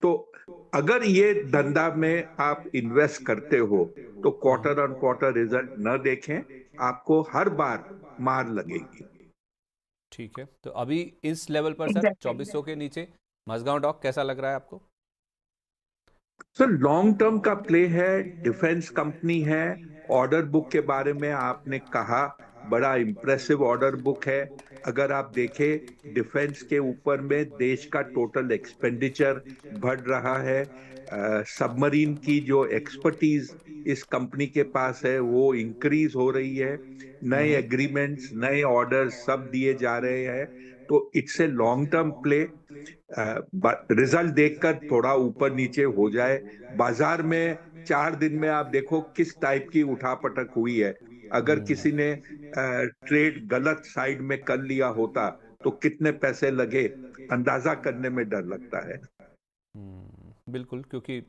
तो अगर ये धंधा में आप इन्वेस्ट करते हो तो क्वार्टर ऑन क्वार्टर रिजल्ट न देखें, आपको हर बार मार लगेगी। ठीक है, तो अभी इस लेवल पर सर एग्जैक्टली। 2400 के नीचे मजगांव डॉक कैसा लग रहा है आपको? सर लॉन्ग टर्म का प्ले है, डिफेंस कंपनी है। ऑर्डर बुक के बारे में आपने कहा, बड़ा इंप्रेसिव ऑर्डर बुक है। अगर आप देखें डिफेंस के ऊपर में देश का टोटल एक्सपेंडिचर बढ़ रहा है, सबमरीन की जो एक्सपर्टीज इस कंपनी के पास है वो इंक्रीज हो रही है, नए एग्रीमेंट्स नए ऑर्डर्स सब दिए जा रहे हैं। तो it's a long term play. Result देखकर थोड़ा ऊपर नीचे हो जाए, बाजार में 4 दिन में आप देखो किस टाइप की उठापटक हुई है। अगर किसी ने ट्रेड गलत साइड में कर लिया होता तो कितने पैसे लगे, अंदाजा करने में डर लगता है। बिल्कुल, क्योंकि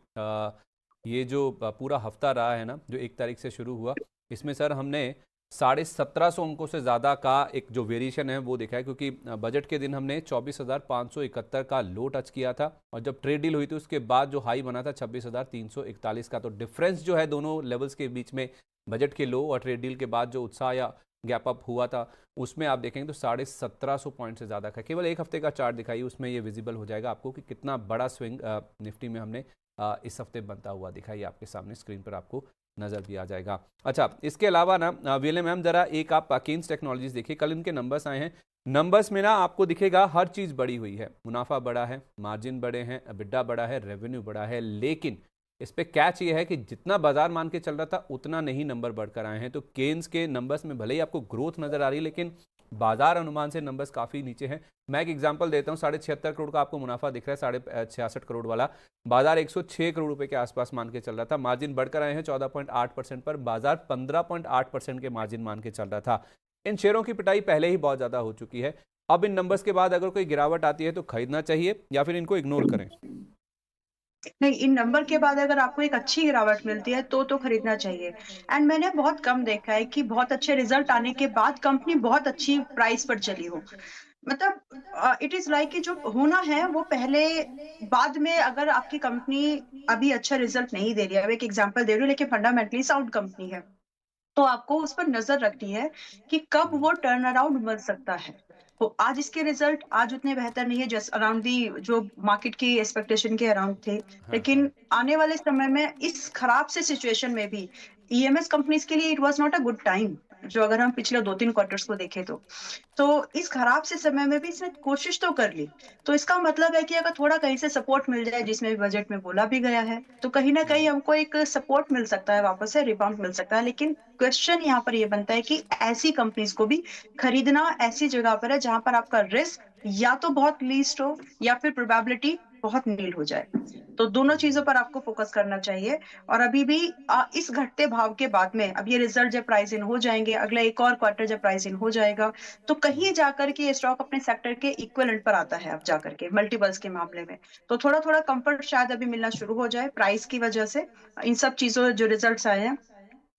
ये जो पूरा हफ्ता रहा है ना, जो 1 तारीख से शुरू हुआ, इसमें सर हमने 1750 अंकों से ज़्यादा का एक जो वेरिएशन है वो देखा है, क्योंकि बजट के दिन हमने 24,571 का लो टच किया था और जब ट्रेड डील हुई थी उसके बाद जो हाई बना था 26,341 का। तो डिफरेंस जो है दोनों लेवल्स के बीच में, बजट के लो और ट्रेड डील के बाद जो उत्साह या गैप अप हुआ था, उसमें आप देखेंगे तो 1750 पॉइंट से ज़्यादा का केवल एक हफ्ते का चार्ट दिखाइए, उसमें ये विजिबल हो जाएगा आपको कि कितना बड़ा स्विंग निफ्टी में हमने इस हफ्ते बनता हुआ दिखाई आपके सामने स्क्रीन पर आपको नज़र भी आ जाएगा। अच्छा, इसके अलावा ना वीएलए मैम, ज़रा एक आप केन्स टेक्नोलॉजीज देखिए, कल इनके नंबर्स आए हैं। नंबर्स में ना आपको दिखेगा हर चीज़ बड़ी हुई है, मुनाफा बढ़ा है, मार्जिन बढ़े हैं, EBITDA बढ़ा है, रेवेन्यू बढ़ा है, लेकिन इस पे कैच ये है कि जितना बाजार मान के चल रहा था उतना नहीं नंबर बढ़कर आए हैं। तो केन्स के नंबर्स में भले ही आपको ग्रोथ नज़र आ रही है, लेकिन बाजार अनुमान से नंबर्स काफ़ी नीचे हैं। मैं एक एग्जांपल देता हूँ, 76.5 करोड़ का आपको मुनाफा दिख रहा है, 66.5 करोड़ वाला बाजार 106 करोड़ रुपए के आसपास मान के चल रहा था। मार्जिन बढ़कर आए हैं 14.8% पर, बाजार 15.8% के मार्जिन मान के चल रहा था। इन शेयरों की पिटाई पहले ही बहुत ज़्यादा हो चुकी है। अब इन नंबर्स के बाद अगर कोई गिरावट आती है तो खरीदना चाहिए या फिर इनको इग्नोर करें? नहीं, इन नंबर के बाद अगर आपको एक अच्छी गिरावट मिलती है तो खरीदना चाहिए। एंड मैंने बहुत कम देखा है कि बहुत अच्छे रिजल्ट आने के बाद कंपनी बहुत अच्छी प्राइस पर चली हो। मतलब इट इज लाइक कि जो होना है वो पहले बाद में, अगर आपकी कंपनी अभी अच्छा रिजल्ट नहीं दे रही है, अब एक एग्जांपल दे रही हूँ, लेकिन फंडामेंटली साउंड कंपनी है, तो आपको उस पर नजर रखनी है कि कब वो टर्न अराउंड बन सकता है। तो आज इसके रिजल्ट आज उतने बेहतर नहीं है जस्ट अराउंड दी जो मार्केट की एक्सपेक्टेशन के अराउंड थे, हाँ, हाँ। लेकिन आने वाले समय में इस खराब से सिचुएशन में भी ईएमएस कंपनीज के लिए it was not a good time. जो अगर हम पिछले 2-3 क्वार्टर्स को देखें तो इस खराब से समय में भी इसने कोशिश तो कर ली। तो इसका मतलब है कि अगर थोड़ा कहीं से सपोर्ट मिल जाए, जिसमें भी बजट में बोला भी गया है, तो कहीं ना कहीं हमको एक सपोर्ट मिल सकता है, वापस से रिबाउंड मिल सकता है। लेकिन क्वेश्चन यहाँ पर ये बनता है कि ऐसी कंपनीज को भी खरीदना ऐसी जगह पर है जहां पर आपका रिस्क या तो बहुत लीस्ट हो या फिर प्रोबेबिलिटी बहुत नील हो जाए। तो दोनों चीजों पर आपको फोकस करना चाहिए। और अभी भी इस घटते भाव के बाद में, अब ये रिजल्ट जब प्राइस इन हो जाएंगे, अगला एक और क्वार्टर जब प्राइस इन हो जाएगा, तो कहीं जाकर के ये स्टॉक अपने सेक्टर के इक्विवेलेंट पर आता है, अब जाकर के मल्टीपल्स के मामले में। तो थोड़ा थोड़ा कंफर्ट शायद अभी मिलना शुरू हो जाए प्राइस की वजह से, इन सब चीजों जो रिजल्ट्स आए हैं।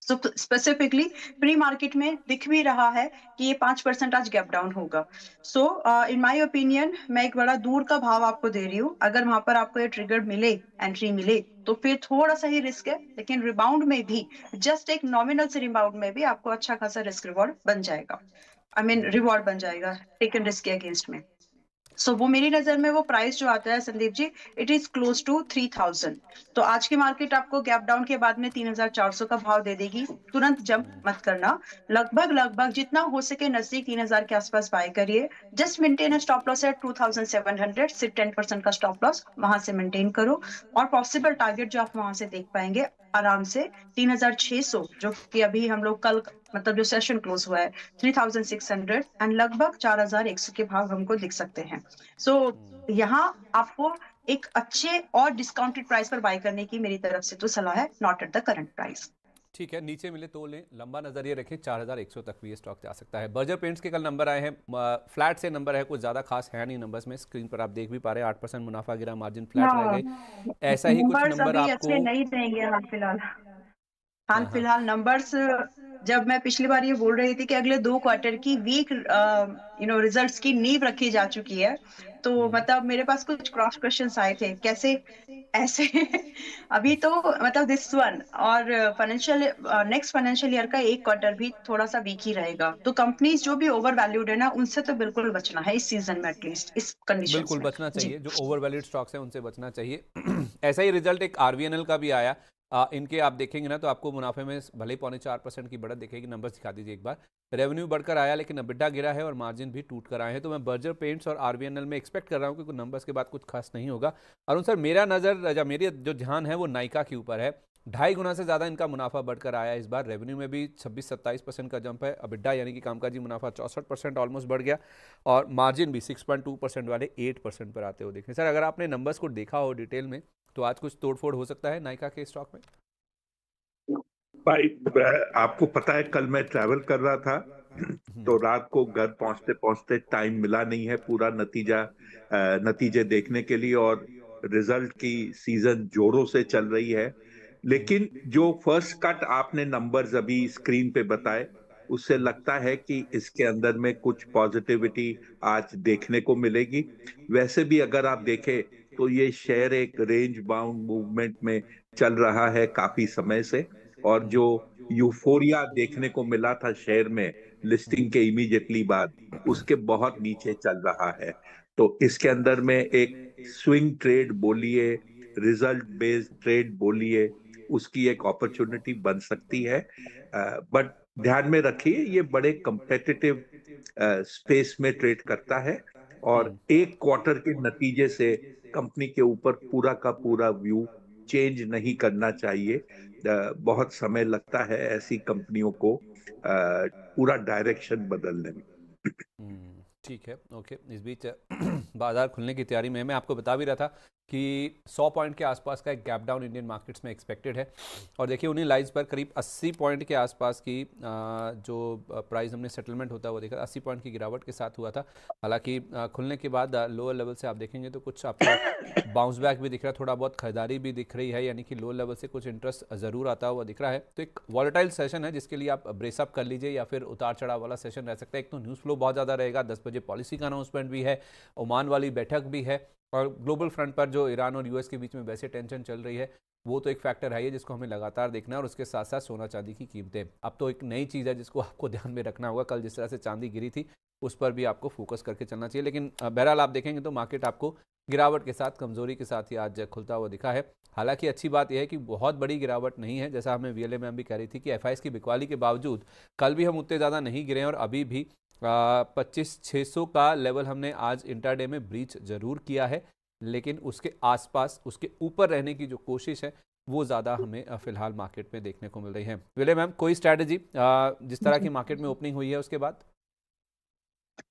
सो स्पेसिफिकली प्री मार्केट में दिख भी रहा है कि ये 5% आज गैप डाउन होगा। सो इन माय ओपिनियन, मैं एक बड़ा दूर का भाव आपको दे रही हूँ। अगर वहां पर आपको ये ट्रिगर मिले, एंट्री मिले, तो फिर थोड़ा सा ही रिस्क है, लेकिन रिबाउंड में भी, जस्ट एक नॉमिनल से रिबाउंड में भी आपको अच्छा खासा रिस्क रिवॉर्ड बन जाएगा। आई मीन रिवॉर्ड बन जाएगा टेकन रिस्क के अगेंस्ट में। सो वो मेरी नजर में वो प्राइस जो आता है Sandeep ji, it is close to 3000। तो आज की मार्केट आपको गैप डाउन के बाद में 3400 का भाव दे देगी। तुरंत जंप मत करना, लगभग लगभग जितना हो सके नजदीक 3000 के आसपास बाय करिए। Just maintain a stop loss at 2700 से 10% का स्टॉप लॉस वहां से मेंटेन करो। और पॉसिबल टारगेट जो आप वहां से देख पाएंगे आराम से 3600, जो कि अभी हम लोग कल, मतलब जो सेशन क्लोज हुआ है, 3600 एंड लगभग 4100 के भाव हमको दिख सकते हैं। सो यहाँ आपको एक अच्छे और डिस्काउंटेड प्राइस पर बाय करने की मेरी तरफ से तो सलाह है, not at the current price. ठीक है, नीचे मिले तो लें, लंबा नजरिए रखें, 4100 तक भी ये स्टॉक जा सकता है। बर्जर पेंट्स के कल नंबर आए हैं, फ्लैट से नंबर है, कुछ ज़्यादा खास है नहीं नंबर्स में, स्क्रीन पर आप देख भी पा रहे हैं 8% मुनाफा गिरा, मार्जिन फ्लैट रह हाँ, गई। ऐसा ही कुछ नंबर्स नंबर अभी आपको? अच्छे नहीं रहेंगे हाल फिलहाल। हाल हाँ, हाँ। फिलहाल नंबर्स, जब मैं पिछली बार ये बोल रही थी कि अगले 2 क्वार्टर की वीक रिजल्ट्स की नींव रखी जा चुकी है, तो मतलब मेरे पास कुछ क्रॉस क्वेश्चंस आए थे, कैसे ऐसे अभी तो मतलब दिस वन और फाइनेंशियल नेक्स्ट फाइनेंशियल ईयर का एक क्वार्टर भी थोड़ा सा वीक ही रहेगा। तो कंपनीज जो भी ओवर वैल्यूड है ना, उनसे तो बिल्कुल बचना है इस सीजन में, एटलीस्ट इस कंडीशंस बिल्कुल में। बचना जी। चाहिए, जो ओवर वैल्यूड स्टॉक्स हैं उनसे बचना चाहिए। ऐसा ही रिजल्ट एक आरवीएनएल का भी आया। इनके आप देखेंगे ना तो आपको मुनाफे में भले ही 4.25% की बढ़त दिखेगी। नंबर्स दिखा दीजिए एक बार। रेवेन्यू बढ़कर आया लेकिन EBITDA गिरा है और मार्जिन भी टूट कर आए हैं। तो मैं बर्जर पेंट्स और आरवीएनएल में एक्सपेक्ट कर रहा हूँ कि कुछ नंबर्स के बाद कुछ खास नहीं होगा। और सर मेरा नज़र या मेरी जो ध्यान है वो नाइका के ऊपर है। 2.5 गुना से ज़्यादा इनका मुनाफा बढ़कर आया इस बार। रेवेन्यू में भी 26-27% का जंप है। EBITDA यानी कि कामकाजी मुनाफा 64% ऑलमोस्ट बढ़ गया और मार्जिन भी 6.2% वाले 8% पर आते हो देखें। सर अगर आपने नंबर्स को देखा हो डिटेल में तो आज कुछ तोड़फोड़ हो सकता है नाइका के स्टॉक में? भाई, आपको पता है कल मैं ट्रैवल कर रहा था तो रात को घर पहुंचते पहुंचते टाइम मिला नहीं है पूरा नतीजे देखने के लिए। और रिजल्ट की सीजन जोरों से चल रही है, लेकिन जो फर्स्ट कट आपने नंबर्स अभी स्क्रीन पे बताए, उससे लगता है कि इसके अंदर में कुछ पॉजिटिविटी आज देखने को मिलेगी। वैसे भी अगर आप देखें तो ये शेयर एक रेंज बाउंड मूवमेंट में चल रहा है काफी समय से, और जो यूफोरिया देखने को मिला था शेयर में लिस्टिंग के इमीडिएटली बाद, उसके बहुत नीचे चल रहा है। तो इसके अंदर में एक स्विंग ट्रेड बोलिए, रिजल्ट बेस्ड ट्रेड बोलिए, उसकी एक अपॉर्चुनिटी बन सकती है। बट ध्यान में रखिए ये बड़े कंपेटिटिव स्पेस में ट्रेड करता है, और एक क्वार्टर के नतीजे से कंपनी के ऊपर पूरा का पूरा व्यू चेंज नहीं करना चाहिए। बहुत समय लगता है ऐसी कंपनियों को पूरा डायरेक्शन बदलने में। ठीक है, ओके। इस बीच बाजार खुलने की तैयारी में है। मैं आपको बता भी रहा था कि 100 पॉइंट के आसपास का एक गैप डाउन इंडियन मार्केट्स में एक्सपेक्टेड है, और देखिए उन्हीं लाइंस पर करीब 80 पॉइंट के आसपास की जो प्राइस हमने सेटलमेंट होता हुआ देखा, 80 पॉइंट की गिरावट के साथ हुआ था। हालांकि खुलने के बाद लोअर लेवल से आप देखेंगे तो कुछ आपको बाउंस बैक भी दिख रहा है, थोड़ा बहुत खरीदारी भी दिख रही है, यानी कि लो लेवल से कुछ इंटरेस्ट ज़रूर आता हुआ दिख रहा है। तो एक वॉलेटाइल सेशन है जिसके लिए आप ब्रेसअप कर लीजिए, या फिर उतार चढ़ाव वाला सेशन रह सकता है। एक तो न्यूज़ फ्लो बहुत ज़्यादा रहेगा, 10 बजे पॉलिसी का अनाउंसमेंट भी है, ओमान वाली बैठक भी है, और ग्लोबल फ्रंट पर जो ईरान और यूएस के बीच में वैसे टेंशन चल रही है वो तो एक फैक्टर है ही, जिसको हमें लगातार देखना है। और उसके साथ साथ सोना चांदी की कीमतें अब तो एक नई चीज़ है जिसको आपको ध्यान में रखना होगा। कल जिस तरह से चांदी गिरी थी उस पर भी आपको फोकस करके चलना चाहिए। लेकिन बहरहाल आप देखेंगे तो मार्केट आपको गिरावट के साथ, कमजोरी के साथ ही आज खुलता हुआ दिखा है। हालांकि अच्छी बात यह है कि बहुत बड़ी गिरावट नहीं है, जैसा हमें वीएलए मैम भी कह रही थी कि एफआईएस की बिकवाली के बावजूद कल भी हम उतने ज़्यादा नहीं गिरे हैं, और अभी भी 25,600 का लेवल हमने आज इंट्राडे में ब्रीच जरूर किया है, लेकिन उसके आसपास, उसके ऊपर रहने की जो कोशिश है वो ज़्यादा हमें फिलहाल मार्केट में देखने को मिल रही है। विले मैम, कोई स्ट्रैटेजी जिस तरह की मार्केट में ओपनिंग हुई है उसके बाद?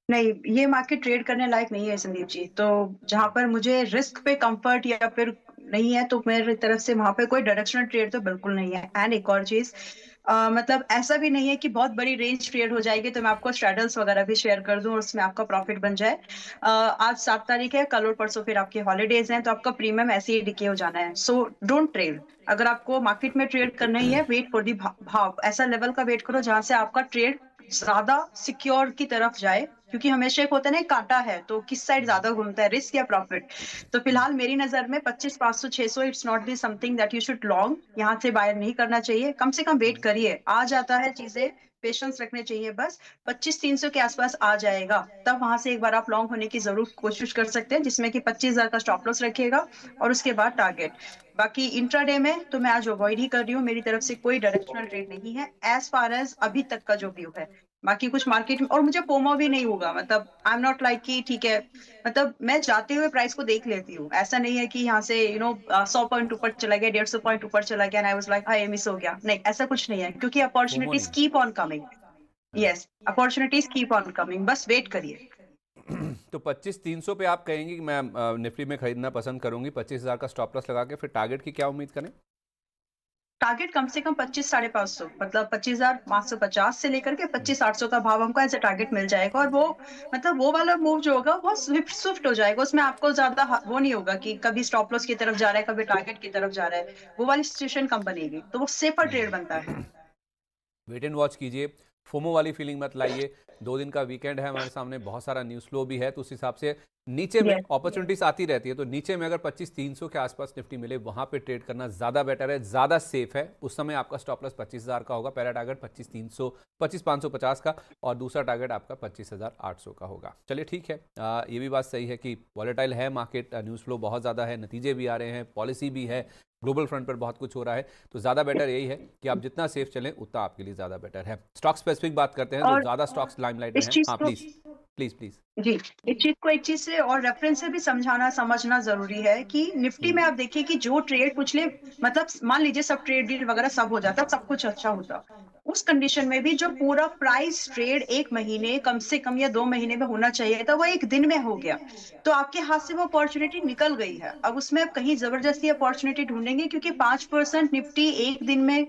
नहीं, ये मार्केट ट्रेड करने लायक नहीं है संदीप जी। तो जहां पर मुझे रिस्क पे कंफर्ट या फिर नहीं है, तो मेरी तरफ से वहां पे कोई डायरेक्शनल ट्रेड तो बिल्कुल नहीं है। एंड एक और चीज, मतलब ऐसा भी नहीं है कि बहुत बड़ी रेंज ट्रेड हो जाएगी तो मैं आपको स्ट्रैडल्स वगैरह भी शेयर कर दूं और उसमें आपका प्रॉफिट बन जाए। आज 7 तारीख है, कल और परसों फिर आपके हॉलीडेज हैं, तो आपका प्रीमियम ऐसे ही डिके हो जाना है। So don't trade. अगर आपको मार्केट में ट्रेड करना ही है, वेट फॉर दी भाव, ऐसा लेवल का वेट करो जहां से आपका ट्रेड ज्यादा सिक्योर की तरफ जाए, क्योंकि हमेशा एक होता है ना, एक कांटा है तो किस साइड ज्यादा घूमता है, रिस्क या प्रॉफिट। तो फिलहाल मेरी नजर में 25,500 600 it's not the something that you should long, यहाँ से बायर नहीं करना चाहिए। कम से कम वेट करिए, आ जाता है चीजें, पेशेंस रखने चाहिए बस। 25,300 के आसपास आ जाएगा तब वहां से एक बार आप लॉन्ग होने की जरूर कोशिश कर सकते हैं, जिसमें कि 25,000 का स्टॉप लॉस रखिएगा और उसके बाद टारगेट। बाकी इंट्राडे में तो मैं आज अवॉइड ही कर रही हूँ, मेरी तरफ से कोई डायरेक्शनल ट्रेड नहीं है एज फार एज अभी तक का जो व्यू है। बाकी कुछ मार्केट में, और मुझे पोमो भी नहीं होगा, मतलब आई एम नॉट लाइक कि ठीक है, मतलब मैं जाते हुए प्राइस को देख लेती हूँ। ऐसा नहीं है कि यहाँ से 100 पॉइंट ऊपर चला गया, 150 पॉइंट ऊपर चला गया and I was like hi miss हो गया। नहीं, ऐसा कुछ नहीं है, क्योंकि फोमो अपॉर्चुनिटीज नहीं कीप ऑन कमिंग। है। Yes, opportunities keep on coming, बस वेट करिए। तो 25,300 पे आप कहेंगे कि मैं निफ्टी में खरीदना पसंद करूंगी, 25,000 का स्टॉप लॉस लगा के, फिर टारगेट की क्या उम्मीद करें? टारगेट कम से कम 25,550, मतलब 25,550 से लेकर के 25,800 का भाव हमको ऐसे टारगेट मिल जाएगा। और वो मतलब वो वाला मूव जो होगा बहुत स्विफ्ट स्विफ्ट हो जाएगा, उसमें आपको ज्यादा वो नहीं होगा कि कभी स्टॉप लॉस की तरफ जा रहा है, कभी टारगेट की तरफ जा रहा है। वो वाली सिचुएशन कम बनेगी, तो वो सेफर ट्रेड बनता है। वेट एंड वॉच कीजिए, फोमो वाली फीलिंग मत लाइए। 2 दिन का वीकेंड है हमारे सामने, बहुत सारा न्यूज़ फ्लो भी है, तो उस हिसाब से नीचे में यस, अपॉर्चुनिटीज आती रहती है। तो नीचे में अगर 25,300 के आसपास निफ्टी मिले, वहां पे ट्रेड करना ज़्यादा बेटर है, ज़्यादा सेफ है। उस समय आपका स्टॉप लॉस 25,000 का होगा, पहला टारगेट 25,300 25,550 का, और दूसरा टारगेट आपका 25,800 का होगा। चलिए ठीक है, ये भी बात सही है कि वॉलेटाइल है मार्केट, न्यूज़ फ्लो बहुत ज़्यादा है, नतीजे भी आ रहे हैं, पॉलिसी भी है, ग्लोबल फ्रंट पर बहुत कुछ हो रहा है। तो ज़्यादा बेटर यही है कि आप जितना सेफ चलें उतना आपके लिए ज़्यादा बेटर है। स्टॉक स्पेसिफिक बात करते हैं, तो और ज़्यादा स्टॉक्स लाइमलाइट में इस हैं। चीज हाँ को, प्लीज़ प्लीज़ प्लीज़। जी, इस चीज को एक चीज से और रेफरेंस से भी समझाना समझना जरूरी है कि निफ्टी में आप देखिए कि जो ट्रेड पिछले, मतलब मान लीजिए सब ट्रेड डील वगैरह सब हो जाता, सब कुछ अच्छा होता, उस कंडीशन में भी जो पूरा प्राइस ट्रेड 1 महीने कम से कम या 2 महीने में होना चाहिए था, वो 1 दिन में हो गया। तो आपके हाथ से वो अपॉर्चुनिटी निकल गई है। अब उसमें आप कहीं जबरदस्ती अपॉर्चुनिटी ढूंढेंगे, क्योंकि 5% निफ्टी 1 दिन में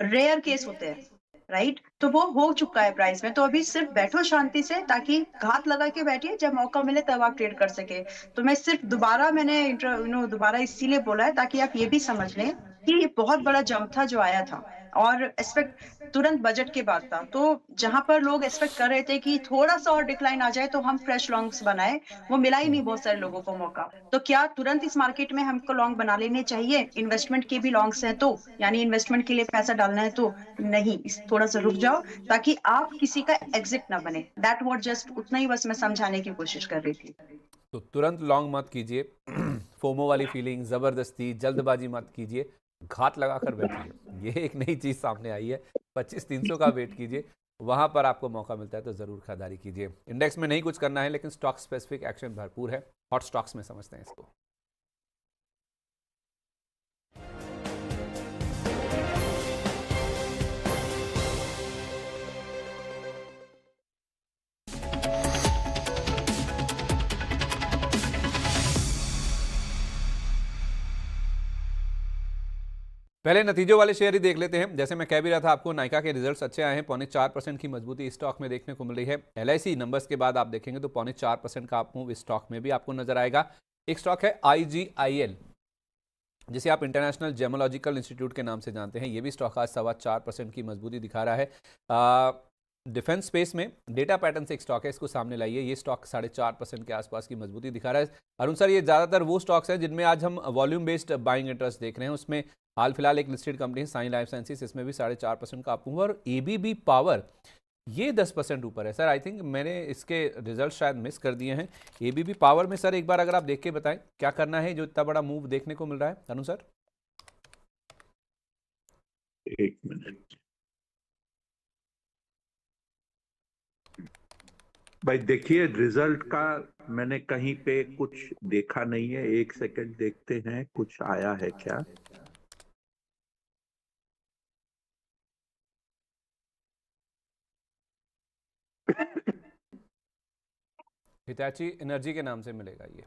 रेयर केस होते हैं, राइट? तो वो हो चुका है प्राइस में। तो अभी सिर्फ बैठो शांति से, ताकि घात लगा के बैठिए, जब मौका मिले तब आप ट्रेड कर सके। तो मैं सिर्फ दोबारा मैंने दोबारा इसीलिए बोला है ताकि आप ये भी समझ लें कि ये बहुत बड़ा जंप था जो आया था, और एक्सपेक्ट तुरंत बजट के बाद था। तो जहां पर लोग एक्सपेक्ट कर रहे थे कि थोड़ा सा और डिक्लाइन आ जाए तो हम फ्रेश लॉन्ग्स बनाए, वो मिला ही नहीं बहुत सारे लोगों को मौका। तो क्या तुरंत इस मार्केट में हमको लॉन्ग बना लेने चाहिए? इन्वेस्टमेंट के भी लॉन्ग्स हैं तो, यानी इन्वेस्टमेंट के लिए पैसा डालना है तो नहीं, थोड़ा सा रुक जाओ ताकि आप किसी का एग्जिट ना बने। दैट वॉट जस्ट उतना ही बस मैं समझाने की कोशिश कर रही थी। तो तुरंत लॉन्ग मत कीजिए, फोमो वाली फीलिंग, ज़बरदस्ती, जल्दबाजी मत कीजिए, घात लगा कर बैठिए। ये एक नई चीज़ सामने आई है। 25,300 का वेट कीजिए, वहां पर आपको मौका मिलता है तो ज़रूर खरीदारी कीजिए। इंडेक्स में नहीं कुछ करना है, लेकिन स्टॉक स्पेसिफिक एक्शन भरपूर है। हॉट स्टॉक्स में समझते हैं इसको। पहले नतीजों वाले शेयर ही देख लेते हैं। जैसे मैं कह भी रहा था आपको, नाइका के रिजल्ट्स अच्छे आए हैं, 4.25% की मजबूती इस स्टॉक में देखने को मिल रही है। LIC नंबर्स के बाद आप देखेंगे तो 4.25% का आप मूव इस स्टॉक में भी आपको नजर आएगा। एक स्टॉक है IGIL, जिसे आप इंटरनेशनल जेमोलॉजिकल इंस्टीट्यूट के नाम से जानते हैं। ये भी स्टॉक आज 4.25% की मजबूती दिखा रहा है। डिफेंस स्पेस में डेटा पैटर्न से एक स्टॉक है, इसको सामने लाइए। ये स्टॉक 4.5% के आसपास की मजबूती दिखा रहा है। अरुण सर, ये ज़्यादातर वो स्टॉक्स हैं जिनमें आज हम वॉल्यूम बेस्ड बाइंग इंटरेस्ट देख रहे हैं। उसमें हाल फिलहाल एक लिस्टेड कंपनी है साइन लाइफ साइंसेज, इसमें भी 4.5% का अप हुआ। और ABB पावर ये 10% ऊपर है। सर आई थिंक मैंने इसके रिजल्ट शायद मिस कर दिए हैं। ABB पावर में सर एक बार अगर आप देख के बताएं क्या करना है जो इतना बड़ा मूव देखने को मिल रहा है, अरुण सर? एक मिनट भाई, देखिए रिजल्ट का मैंने कहीं पे कुछ देखा नहीं है। एक सेकंड देखते हैं कुछ आया है क्या। हिताची एनर्जी के नाम से मिलेगा ये।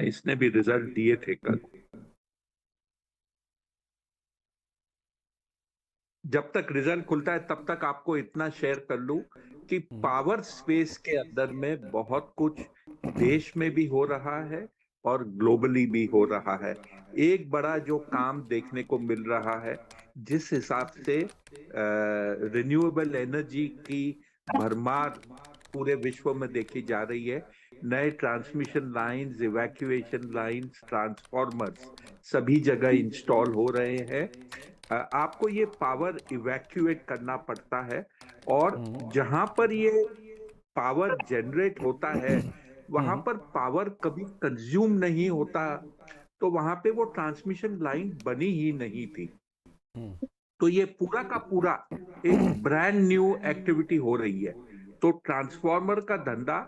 इसने भी रिजल्ट दिए थे कल। जब तक रिजल्ट खुलता है तब तक आपको इतना शेयर कर लूं कि पावर स्पेस के अंदर में बहुत कुछ देश में भी हो रहा है और ग्लोबली भी हो रहा है। एक बड़ा जो काम देखने को मिल रहा है, जिस हिसाब से रिन्यूएबल एनर्जी की भरमार पूरे विश्व में देखी जा रही है, नए transmission lines, evacuation lines, transformers सभी जगह इंस्टॉल हो रहे हैं। आपको ये पावर इवैक्यूएट करना पड़ता है और जहां पर ये पावर जनरेट होता है वहां पर पावर कभी कंज्यूम नहीं होता, तो वहां पे वो ट्रांसमिशन लाइन बनी ही नहीं थी। तो ये पूरा का पूरा एक ब्रांड न्यू एक्टिविटी हो रही है। तो ट्रांसफॉर्मर का धंधा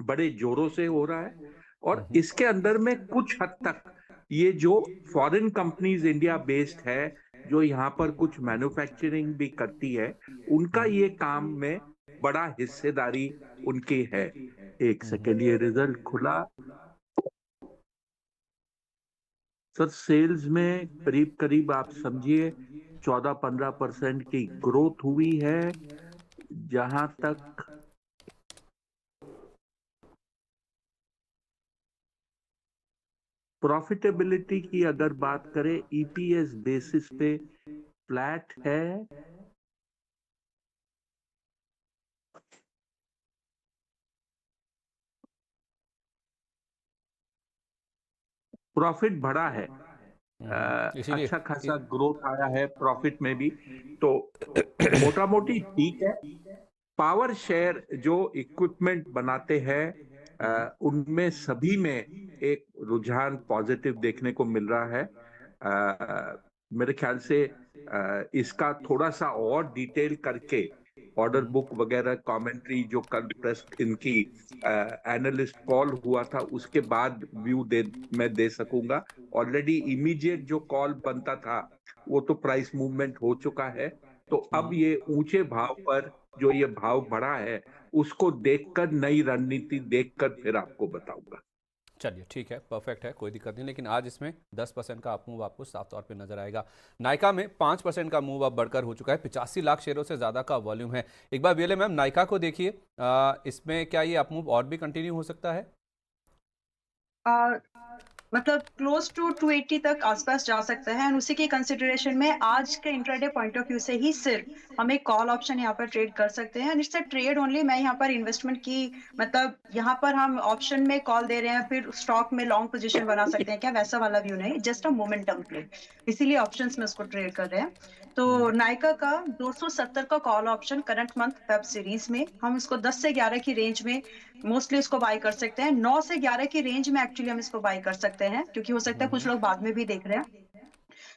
बड़े जोरों से हो रहा है और इसके अंदर में कुछ हद तक ये जो फॉरेन कंपनीज इंडिया बेस्ड है, जो यहाँ पर कुछ मैन्युफैक्चरिंग भी करती है, उनका ये काम में बड़ा हिस्सेदारी उनकी है। एक सेकेंड, ये रिजल्ट खुला। सर सेल्स में करीब करीब आप समझिए 14-15% की ग्रोथ हुई है। जहां तक प्रॉफिटेबिलिटी की अगर बात करें, EPS बेसिस पे फ्लैट है। प्रॉफिट बढ़ा है, इसीलिए अच्छा खासा ग्रोथ आया है प्रॉफिट में भी। तो मोटा मोटी ठीक है। पावर शेयर जो इक्विपमेंट बनाते हैं उनमें सभी में एक रुझान पॉजिटिव देखने को मिल रहा है। मेरे ख्याल से इसका थोड़ा सा और डिटेल करके ऑर्डर बुक वगैरह कमेंट्री जो कल प्रेस इनकी एनालिस्ट कॉल हुआ था उसके बाद व्यू मैं दे सकूंगा। ऑलरेडी इमीडिएट जो कॉल बनता था वो तो प्राइस मूवमेंट हो चुका है। तो अब ये ऊंचे भाव पर जो ये भाव बढ़ा है उसको देखकर, नई रणनीति देखकर फिर आपको बताऊंगा। चलिए ठीक है, परफेक्ट है, कोई दिक्कत नहीं। लेकिन आज इसमें 10% का अप मूव आपको साफ तौर पे नजर आएगा। नाइका में 5% का मूव अब बढ़कर हो चुका है। 85 लाख शेयरों से ज़्यादा का वॉल्यूम है। एक बार वीएलए मैम नाइका को देखिए, इसमें क्या ये अप मूव और भी कंटिन्यू हो सकता है? मतलब क्लोज टू 280 तक आसपास जा सकता है। और उसी की कंसिडरेशन में आज के इंट्राडे पॉइंट ऑफ व्यू से ही सिर्फ हम एक कॉल ऑप्शन यहाँ पर ट्रेड कर सकते हैं। इससे ट्रेड ओनली, मैं यहाँ पर इन्वेस्टमेंट की, मतलब यहाँ पर हम ऑप्शन में कॉल दे रहे हैं फिर स्टॉक में लॉन्ग पोजीशन बना सकते हैं क्या, वैसा वाला व्यू नहीं, जस्ट अ मोमेंटम प्ले, इसीलिए ऑप्शंस में उसको ट्रेड कर रहे हैं। तो नाइका का 270 का call option current month web series में हम इसको 10 से 11 की रेंज में मोस्टली इसको बाय कर सकते हैं। 9 से 11 की रेंज में एक्चुअली हम इसको बाय कर सकते हैं, क्योंकि हो सकता है कुछ लोग बाद में भी देख रहे हैं।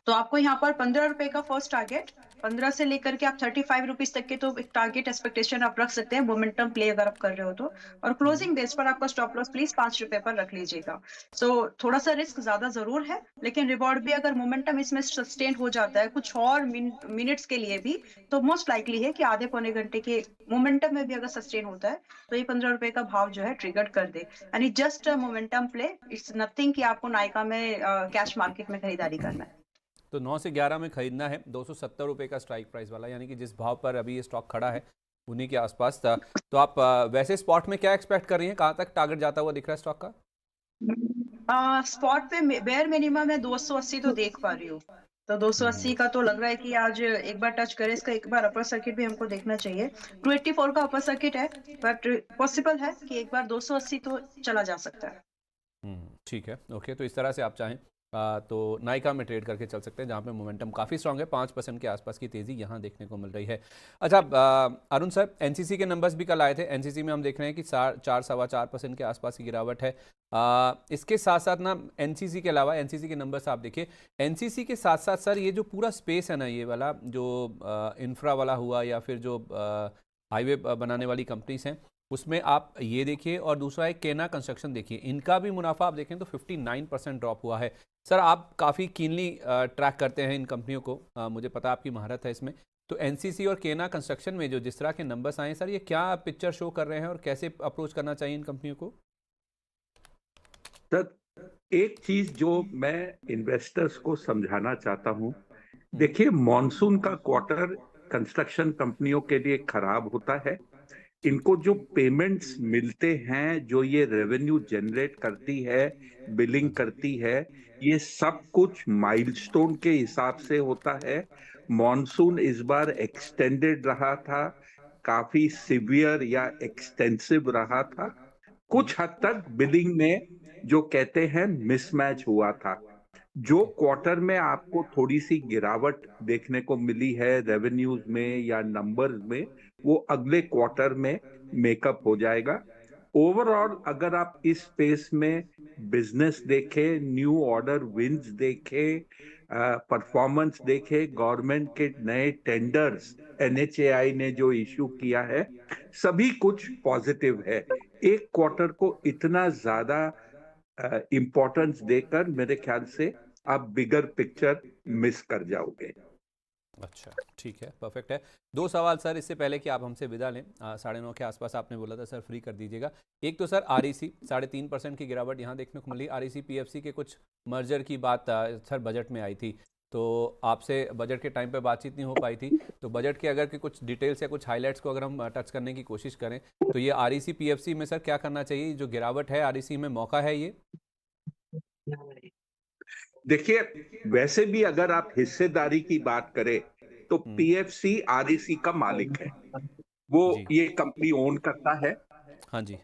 तो आपको यहाँ पर 15 रुपए का फर्स्ट टारगेट 15 से लेकर के आप 35 रुपीज तक के तो एक टारगेट एक्सपेक्टेशन आप रख सकते हैं मोमेंटम प्ले अगर आप कर रहे हो तो। और क्लोजिंग बेस पर आपका स्टॉप लॉस प्लीज 5 रुपए पर रख लीजिएगा। सो थोड़ा सा रिस्क ज्यादा जरूर है, लेकिन रिवॉर्ड भी अगर मोमेंटम इसमें सस्टेन हो जाता है कुछ और मिनट्स के लिए भी, तो मोस्ट लाइकली है कि आधे पौने घंटे के मोमेंटम में भी अगर सस्टेन होता है तो ये 15 रुपए का भाव जो है ट्रिगर कर दे। यानी just momentum play, it's nothing कि आपको नायका में कैश मार्केट में खरीदारी करना है। तो 9 से 11 में खरीदना है, 270 रुपये का स्ट्राइक प्राइस वाला, यानी कि जिस भाव पर अभी ये स्टॉक खड़ा है उन्हीं के आसपास था। तो आप वैसे स्पॉट में क्या एक्सपेक्ट कर रही हैं, कहाँ तक टारगेट जाता हुआ दिख रहा है स्टॉक का? स्पॉट पे बेयर मिनिमम है 280 तो देख पा रही हूँ, तो 280 का तो लग रहा है कि आज एक बार टच करे इसका, एक बार अपर सर्किट भी हमको देखना चाहिए। 284 का अपर सर्किट है, बट पॉसिबल है कि एक बार 280 तो चला जा सकता है। ठीक है, ओके। तो इस तरह से आप चाहें तो नायका में ट्रेड करके चल सकते हैं, जहाँ पे मोमेंटम काफ़ी स्ट्रांग है, 5% के आसपास की तेज़ी यहाँ देखने को मिल रही है। अच्छा, अरुण सर, एनसीसी के नंबर्स भी कल आए थे। एनसीसी में हम देख रहे हैं कि 4-4.25% के आसपास की गिरावट है। इसके साथ साथ ना एनसीसी के अलावा, एनसीसी के नंबर्स आप देखिए, एनसीसी के साथ साथ सर ये जो पूरा स्पेस है ना, ये वाला जो इंफ्रा वाला हुआ या फिर जो हाईवे बनाने वाली कंपनीज हैं, उसमें आप ये देखिए, और दूसरा है केना कंस्ट्रक्शन देखिए, इनका भी मुनाफा आप देखें तो 59% ड्रॉप हुआ है। सर आप काफ़ी कीनली ट्रैक करते हैं इन कंपनियों को, मुझे पता आपकी महारत है इसमें। तो एनसीसी और केना कंस्ट्रक्शन में जो जिस तरह के नंबर्स आए सर, ये क्या पिक्चर शो कर रहे हैं और कैसे अप्रोच करना चाहिए इन कंपनियों को? सर, एक चीज जो मैं इन्वेस्टर्स को समझाना चाहता हूं, देखिए मॉनसून का क्वार्टर कंस्ट्रक्शन कंपनियों के लिए खराब होता है। इनको जो पेमेंट्स मिलते हैं, जो ये रेवेन्यू जनरेट करती है, बिलिंग करती है, ये सब कुछ माइलस्टोन के हिसाब से होता है। मॉनसून इस बार एक्सटेंडेड रहा था, काफी सिवियर या एक्सटेंसिव रहा था। कुछ हद तक बिलिंग में जो कहते हैं मिसमैच हुआ था। जो क्वार्टर में आपको थोड़ी सी गिरावट देखने को मिली है रेवेन्यूज में या नंबर्स में, वो अगले क्वार्टर में मेकअप हो जाएगा। ओवरऑल अगर आप इस स्पेस में बिजनेस देखें, न्यू ऑर्डर विंस देखें, परफॉर्मेंस देखें, गवर्नमेंट के नए टेंडर्स एनएचएआई ने जो इश्यू किया है, सभी कुछ पॉजिटिव है। एक क्वार्टर को इतना ज्यादा इंपॉर्टेंस देकर मेरे ख्याल से आप बिगर पिक्चर मिस कर जाओगे। अच्छा, ठीक है, परफेक्ट है। 2 सवाल सर इससे पहले कि आप हमसे विदा लें, 9:30 के आसपास आपने बोला था सर फ्री कर दीजिएगा। एक तो सर आरईसी 3.5% की गिरावट यहाँ देखने को मिली। आरईसी पीएफसी के कुछ मर्जर की बात सर बजट में आई थी, तो आपसे बजट के टाइम पे बातचीत नहीं हो पाई थी, तो बजट के अगर के कुछ डिटेल्स या कुछ हाइलाइट्स को अगर हम टच करने की कोशिश करें, तो ये आरईसी पीएफसी में सर क्या करना चाहिए? जो गिरावट है आरईसी में, मौका है ये? देखिए, वैसे भी अगर आप हिस्सेदारी की बात करें तो पीएफसी आरईसी का मालिक है, वो जी, ये कंपनी ओन करता है, हाँ जी,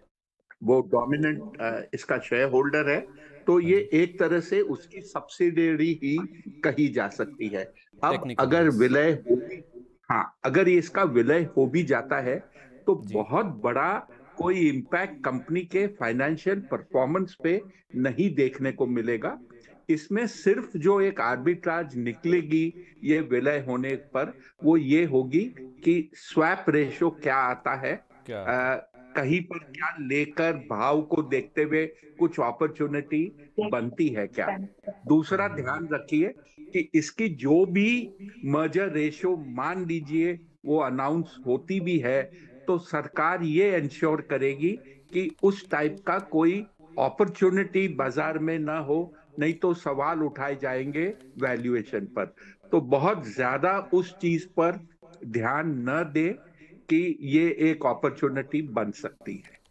वो डोमिनेंट इसका शेयर होल्डर है, तो हाँ ये जी, एक तरह से उसकी सब्सिडियरी ही कही जा सकती है। अब टेक्निकली अगर यस। विलय हो भी, हाँ, अगर ये इसका विलय हो भी जाता है तो जी, बहुत बड़ा कोई इम्पैक्ट कंपनी के फाइनेंशियल परफॉर्मेंस पे नहीं देखने को मिलेगा। इसमें सिर्फ जो एक आर्बिट्राज निकलेगी ये विलय होने पर, वो ये होगी कि स्वैप रेशो क्या आता है, क्या आता है? कहीं पर क्या लेकर भाव को देखते हुए कुछ अपॉर्चुनिटी बनती है क्या। दूसरा ध्यान रखिए कि इसकी जो भी मर्जर रेशो मान लीजिए वो अनाउंस होती भी है, तो सरकार ये इंश्योर करेगी कि उस टाइप का कोई अपॉर्चुनिटी बाजार में ना हो, नहीं तो सवाल उठाए जाएंगे वैल्यूएशन पर। तो बहुत ज्यादा उस चीज पर ध्यान न दे कि ये एक अपॉर्चुनिटी बन सकती है।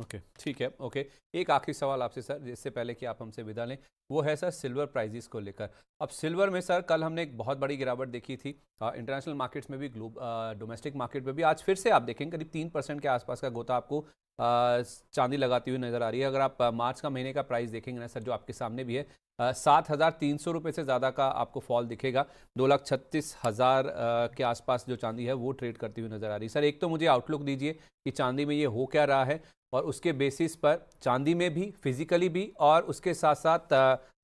ओके, ठीक है, ओके। एक आखिरी सवाल आपसे सर, जिससे पहले कि आप हमसे विदा लें, वो है सर सिल्वर प्राइजेस को लेकर। अब सिल्वर में सर कल हमने एक बहुत बड़ी गिरावट देखी थी इंटरनेशनल मार्केट्स में भी, डोमेस्टिक मार्केट में भी। आज फिर से आप देखेंगे करीब 3% के आसपास का गोता आपको चांदी लगाती हुई नजर आ रही है। अगर आप मार्च का महीने का प्राइस देखेंगे ना सर, जो आपके सामने भी है, 7,300 रुपये से ज़्यादा का आपको फॉल दिखेगा। 2,36,000 के आसपास जो चांदी है वो ट्रेड करती हुई नजर आ रही है। सर एक तो मुझे आउटलुक दीजिए कि चांदी में ये हो क्या रहा है, और उसके बेसिस पर चांदी में भी, फिजिकली भी, और उसके साथ साथ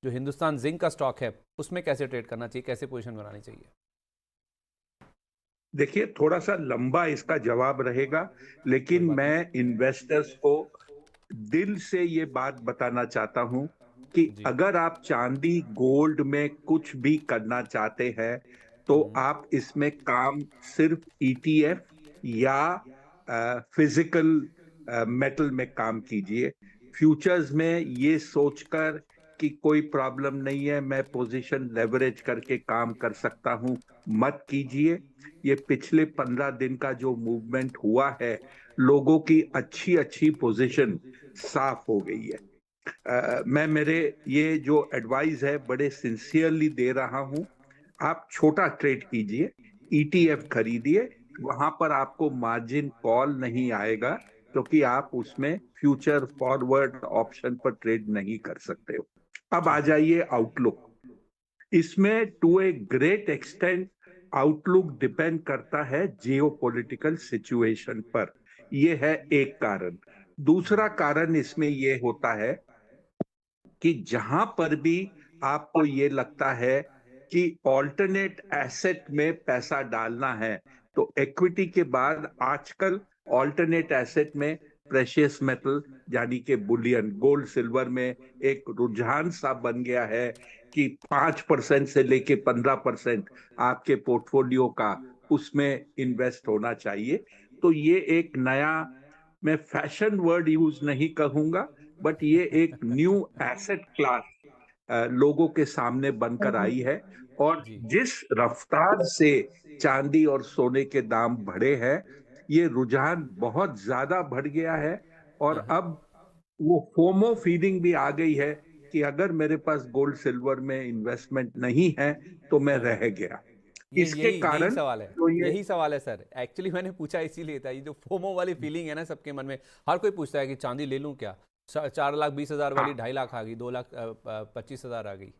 जो हिंदुस्तान जिंक का स्टॉक है उसमें कैसे ट्रेड करना चाहिए, कैसे पोजीशन बनानी चाहिए? देखिए, थोड़ा सा लंबा इसका जवाब रहेगा, कोई लेकिन बात नहीं। मैं इन्वेस्टर्स को दिल से ये बात बताना चाहता हूं कि जी। अगर आप चांदी गोल्ड में कुछ भी करना चाहते हैं तो आप इसमें काम सिर्फ ईटीएफ या फिजिकल मेटल में काम कीजिए। फ्यूचर्स में ये सोचकर कि कोई प्रॉब्लम नहीं है, मैं पोजीशन लेवरेज करके काम कर सकता हूं, मत कीजिए। ये पिछले 15 दिन का जो मूवमेंट हुआ है, लोगों की अच्छी अच्छी पोजीशन साफ हो गई है। मैं मेरे ये जो एडवाइस है बड़े सिंसियरली दे रहा हूं। आप छोटा ट्रेड कीजिए, ईटीएफ खरीदिए, वहां पर आपको मार्जिन कॉल नहीं आएगा, क्योंकि आप उसमें फ्यूचर फॉरवर्ड ऑप्शन पर ट्रेड नहीं कर सकते हो। अब आ ठीक है। जाइए आउटलुक। इसमें to a great extent outlook depend करता है जियोपॉलिटिकल सिचुएशन पर। यह है एक कारण। दूसरा कारण इसमें यह होता है कि जहां पर भी आपको ये लगता है कि ऑल्टरनेट एसेट में पैसा डालना है, तो इक्विटी के बाद आजकल ऑल्टरनेट एसेट में प्रेशियस मेटल यानी कि बुलियन गोल्ड सिल्वर में एक रुझान सा बन गया है कि 5% से लेके 15% आपके पोर्टफोलियो का उसमें इन्वेस्ट होना चाहिए। तो ये एक नया, मैं फैशन वर्ड यूज नहीं कहूंगा, बट ये एक न्यू एसेट क्लास लोगों के सामने बनकर आई है। और जी। जिस रफ्तार से चांदी और सोने के दाम बढ़े हैं, ये रुझान बहुत ज्यादा बढ़ गया है। और अब वो फोमो फीलिंग भी आ गई है कि अगर मेरे पास गोल्ड सिल्वर में इन्वेस्टमेंट नहीं है तो मैं रह गया। ये इसके यही यही कारण सवाल है। जो ये यही सवाल है सर, एक्चुअली मैंने पूछा इसीलिए था। ये जो फोमो वाली फीलिंग है ना सबके मन में, हर कोई पूछता है कि चांदी ले लूं क्या। 4,20,000 वाली हाँ, 2.5 लाख आ गई, 2,25,000 आ गई।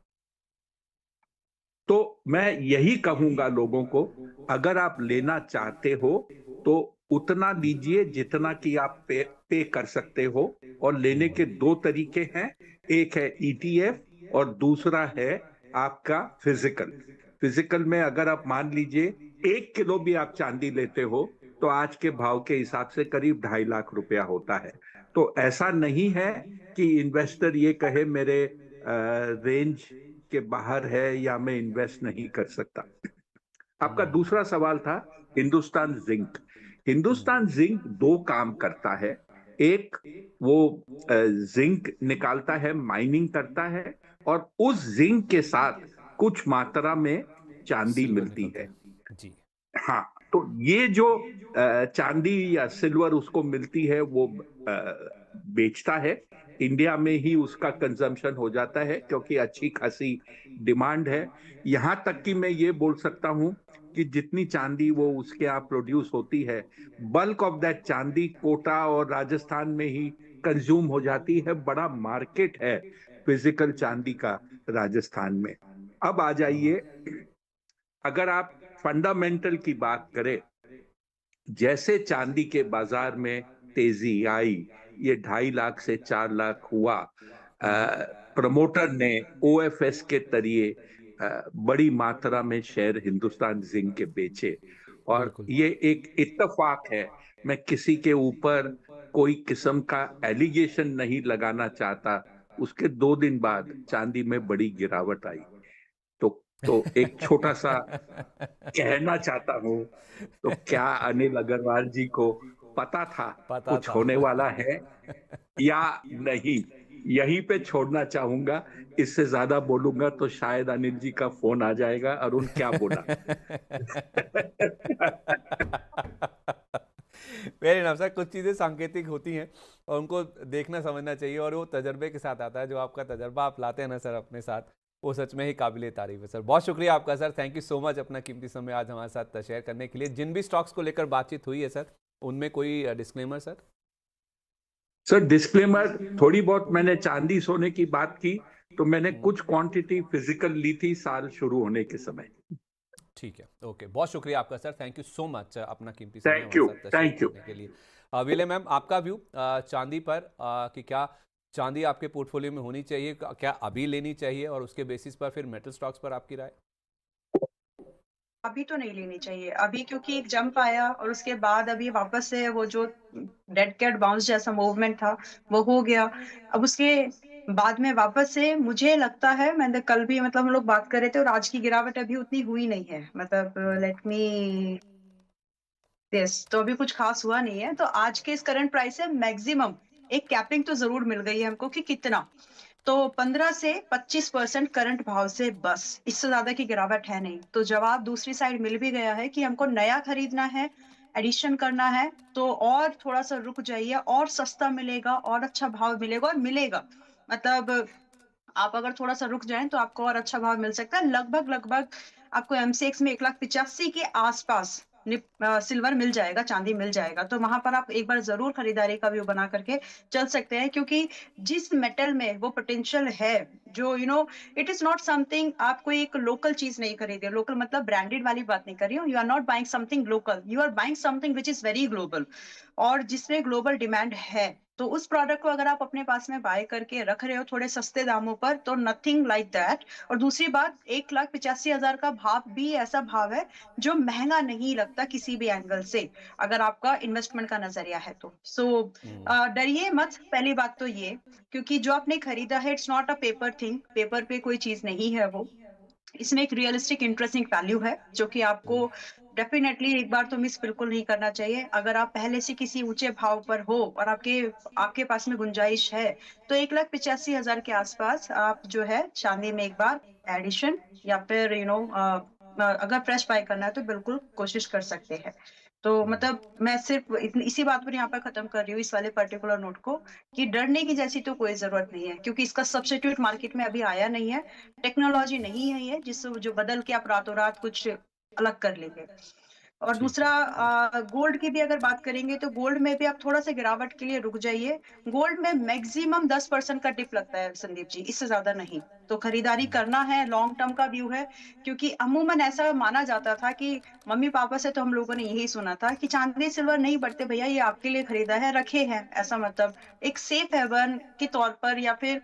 तो मैं यही कहूंगा लोगों को, अगर आप लेना चाहते हो तो उतना लीजिए जितना कि आप पे कर सकते हो। और लेने के दो तरीके हैं, एक है ईटीएफ और दूसरा है आपका फिजिकल। फिजिकल में अगर आप मान लीजिए 1 किलो भी आप चांदी लेते हो तो आज के भाव के हिसाब से करीब 2.5 लाख रुपया होता है। तो ऐसा नहीं है कि इन्वेस्टर ये कहे मेरे रेंज के बाहर है या मैं इन्वेस्ट नहीं कर सकता। आपका दूसरा सवाल था हिंदुस्तान जिंक। हिंदुस्तान जिंक दो काम करता है। एक, वो जिंक निकालता है, माइनिंग करता है, और उस जिंक के साथ कुछ मात्रा में चांदी सिल्वर मिलती निकलता है। है जी। हाँ, तो ये जो चांदी या सिल्वर उसको मिलती है वो बेचता है। इंडिया में ही उसका कंजम्पशन हो जाता है क्योंकि अच्छी खासी डिमांड है। यहां तक कि मैं ये बोल सकता हूं कि जितनी चांदी वो उसके यहाँ प्रोड्यूस होती है, बल्क ऑफ दैट चांदी कोटा और राजस्थान में ही कंज्यूम हो जाती है। बड़ा मार्केट है फिजिकल चांदी का राजस्थान में। अब आ जाइए, अगर आप फंडामेंटल की बात करें, जैसे चांदी के बाजार में तेजी आई, ये 2.5 लाख से 4 लाख हुआ, प्रमोटर ने ओएफएस के जरिए बड़ी मात्रा में शेयर हिंदुस्तान जिंक के बेचे। और बिल्कुल। ये एक इत्तेफाक है। मैं किसी के ऊपर कोई किस्म का एलिगेशन नहीं लगाना चाहता। उसके 2 दिन बाद चांदी में बड़ी गिरावट आई। तो एक छोटा सा कहना चाहता हूं, तो क्या अनिल अग्रवाल जी को पता था पता कुछ था। होने वाला है या नहीं? यहीं पे छोड़ना चाहूंगा। इससे ज्यादा बोलूंगा तो शायद अनिल जी का फोन आ जाएगा, अरुण क्या बोला। Very nice sir. कुछ चीज़ें सांकेतिक होती हैं और उनको देखना समझना चाहिए, और वो तजर्बे के साथ आता है। जो आपका तजर्बा आप लाते हैं ना सर अपने साथ, वो सच में ही काबिले तारीफ है सर। बहुत शुक्रिया आपका sir, thank you so much अपना कीमती समय आज हमारे साथ शेयर करने के लिए। जिन भी स्टॉक्स को लेकर बातचीत हुई है सर, उनमें कोई डिस्क्लेमर सर? सर, डिस्क्लेमर थोड़ी बहुत मैंने चांदी सोने की बात की, तो मैंने कुछ क्वांटिटी फिजिकल ली थी साल शुरू होने के समय। ठीक है, ओके। बहुत शुक्रिया आपका sir, thank you so much अपना कीमती समय थैंक हमारे यू, साथ शेयर थैंक यू। करने के लिए। विले मैम, आपका व्यू चांदी पर, कि क्या चांदी आपके पोर्टफोलियो में होनी चाहिए, क्या अभी लेनी चाहिए, और उसके बेसिस पर फिर मेटल स्टॉक्स पर आपकी राय? अभी तो नहीं लेनी चाहिए अभी, क्योंकि एक जंप आया और उसके बाद अभी वापस से वो जो डेड कैट बाउंस जैसा मूवमेंट था वो हो गया। अब उसके बाद में वापस से मुझे लगता है, मैंने कल भी मतलब हम लोग बात कर रहे थे, और आज की गिरावट अभी उतनी हुई नहीं है, मतलब लेट मी यस, तो अभी कुछ खास हुआ नहीं है। तो आज के इस करंट प्राइस से मैक्सिमम एक कैपिंग तो जरूर मिल गई है हमको, कि कितना, तो 15 से 25% करंट भाव से, बस इससे ज्यादा की गिरावट है नहीं। तो जवाब दूसरी साइड मिल भी गया है कि हमको नया खरीदना है, एडिशन करना है, तो और थोड़ा सा रुक जाइए, और सस्ता मिलेगा और अच्छा भाव मिलेगा, और मिलेगा मतलब आप अगर थोड़ा सा रुक जाएं तो आपको और अच्छा भाव मिल सकता है। लगभग लगभग आपको एमसीएक्स में 1,85,000 के आसपास सिल्वर मिल जाएगा, चांदी मिल जाएगा। तो वहां पर आप एक बार जरूर खरीदारी का व्यू बना करके चल सकते हैं, क्योंकि जिस मेटल में वो पोटेंशियल है, जो इट इज नॉट समथिंग, आप कोई एक लोकल चीज नहीं खरीदे, लोकल मतलब ब्रांडेड वाली बात नहीं कर रही हूँ, you are not buying something local, you are buying something which is very global, और जिसमें ग्लोबल डिमांड है। तो उस प्रोडक्ट को अगर आप अपने पास में बाय करके रख रहे हो थोड़े सस्ते दामों पर, तो नथिंग लाइक दैट। और दूसरी बात, 1,85,000 का भाव भी ऐसा भाव है जो महंगा नहीं लगता किसी भी एंगल से, अगर आपका इन्वेस्टमेंट का नजरिया है तो। डरिए मत, पहली बात तो ये, क्योंकि जो आपने खरीदा है it's not a paper thing, paper पे कोई चीज नहीं है वो, इसमें एक रियलिस्टिक इंटरेस्टिंग वैल्यू है, जो कि आपको डेफिनेटली एक बार तो मिस बिल्कुल नहीं करना चाहिए। अगर आप पहले से किसी ऊंचे भाव पर हो और आपके आपके पास में गुंजाइश है, तो 1,85,000 के आसपास आप जो है चांदी में एक बार एडिशन, या फिर अगर फ्रेश बाय करना है तो बिल्कुल कोशिश कर सकते हैं। तो मतलब मैं सिर्फ इसी बात पर यहाँ पर खत्म कर रही हूँ, इस वाले पर्टिकुलर नोट को, कि डरने की जैसी तो कोई जरूरत नहीं है, क्योंकि इसका सब्स्टिट्यूट मार्केट में अभी आया नहीं है, टेक्नोलॉजी नहीं है ये जिससे जो बदल के आप रातों रात कुछ अलग कर लेंगे। और ठीक दूसरा, है। गोल्ड की भी अगर बात करेंगे तो गोल्ड में भी आप थोड़ा सा गिरावट के लिए रुक जाइए। गोल्ड में मैक्सिमम 10% का डिप लगता है संदीप जी, इससे ज्यादा नहीं। तो खरीदारी करना है, लॉन्ग टर्म का व्यू है, क्योंकि अमूमन ऐसा माना जाता था कि मम्मी पापा से तो हम लोगों ने यही सुना था कि चांदी सिल्वर नहीं बढ़ते भैया, ये आपके लिए खरीदा है, रखे हैं, ऐसा मतलब एक सेफ हेवन के तौर पर, या फिर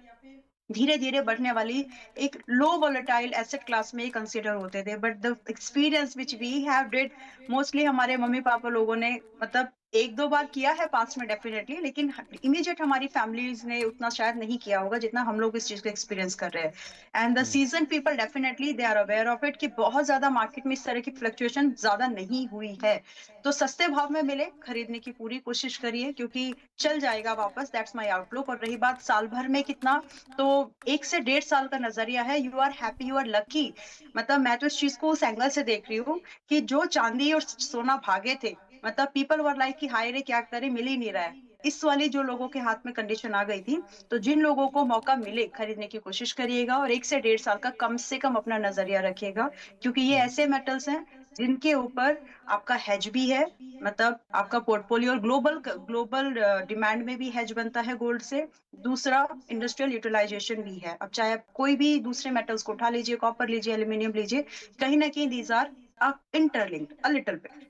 धीरे धीरे बढ़ने वाली एक लो वोलेटाइल एसेट क्लास में कंसीडर होते थे। But the experience which we have did, mostly हमारे मम्मी पापा लोगों ने मतलब एक दो बार किया है पास्ट में डेफिनेटली, लेकिन इमीडिएट हमारी फैमिलीज ने उतना शायद नहीं किया होगा जितना हम लोग इस चीज को एक्सपीरियंस कर रहे हैं। And the season people definitely they are aware of it, कि बहुत ज्यादा मार्केट में इस तरह की फ्लक्चुएशन ज्यादा नहीं हुई है। तो सस्ते भाव में मिले, खरीदने की पूरी कोशिश करिए, क्योंकि चल जाएगा वापस, दैट्स माई आउटलुक। और रही बात साल भर में कितना, तो 1 से 1.5 साल का नजरिया है, you are happy, you are lucky. मतलब मैं तो इस चीज को उस एंगल से देख रही हूँ कि जो चांदी और सोना भागे थे, मतलब पीपल वर लाइक कि हाय रे क्या करे, मिल ही नहीं रहा है, इस वाली जो लोगों के हाथ में कंडीशन आ गई थी। तो जिन लोगों को मौका मिले खरीदने की कोशिश करिएगा, और 1 से 1.5 साल का कम से कम अपना नजरिया रखिएगा, क्योंकि ये ऐसे मेटल्स हैं जिनके ऊपर आपका हेज भी है, मतलब आपका पोर्टफोलियो ग्लोबल ग्लोबल डिमांड में भी हेज बनता है गोल्ड से। दूसरा, इंडस्ट्रियल यूटिलाइजेशन भी है। अब चाहे आप कोई भी दूसरे मेटल्स को उठा लीजिए, कॉपर लीजिए, एल्यूमिनियम लीजिए, कहीं ना कहीं these are interlinked a little bit.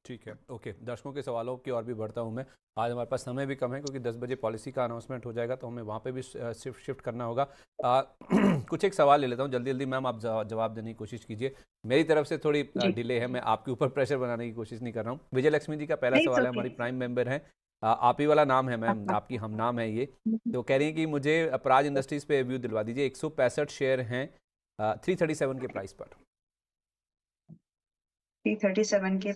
ठीक है। ओके, दर्शकों के सवालों की और भी बढ़ता हूँ मैं। आज हमारे पास समय भी कम है, क्योंकि 10 बजे पॉलिसी का अनाउंसमेंट हो जाएगा, तो हमें वहाँ पे भी शिफ्ट करना होगा। कुछ एक सवाल ले लेता हूँ जल्दी जल्दी, मैम आप जवाब देने की कोशिश कीजिए। मेरी तरफ से थोड़ी जी, डिले है, मैं आपके ऊपर प्रेशर बनाने की कोशिश नहीं कर रहा हूँ। विजय लक्ष्मी जी का पहला नहीं, इट्स सवाल है, ओके। हमारी प्राइम मेंबर हैं। आप ही वाला नाम है मैम, आपकी हम नाम है ये। तो कह रही हैं कि मुझे अपराज इंडस्ट्रीज़ पे व्यू दिलवा दीजिए। 165 शेयर हैं 337 के प्राइस पर। 337 के,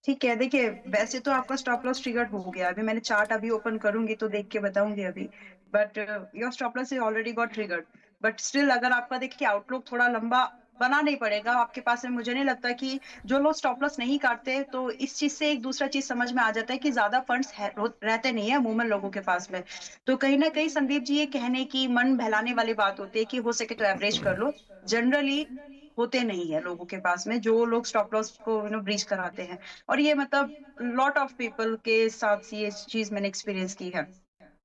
ठीक है। देखिए, वैसे तो आपका स्टॉप लॉस ट्रिगर हो गया, अभी मैंने चार्ट अभी ओपन करूंगी तो देख के बताऊंगी अभी, but your stop loss is already got triggered. But still अगर आपका देखिए आउटलुक थोड़ा लंबा बना नहीं पड़ेगा आपके पास में, मुझे नहीं लगता कि जो लोग स्टॉप लॉस नहीं काटते, तो इस चीज से एक दूसरा चीज समझ में आ जाता है कि ज्यादा फंड्स रहते नहीं है अमूमन लोगों के पास में। तो कहीं ना कहीं संदीप जी, ये कहने की मन बहलाने वाली बात होती है कि हो सके तो एवरेज कर लो, जनरली होते नहीं है लोगों के पास में जो लोग स्टॉप लॉस को ब्रीच कराते हैं। और ये मतलब लॉट ऑफ पीपल के साथ ये चीज मैंने एक्सपीरियंस की है।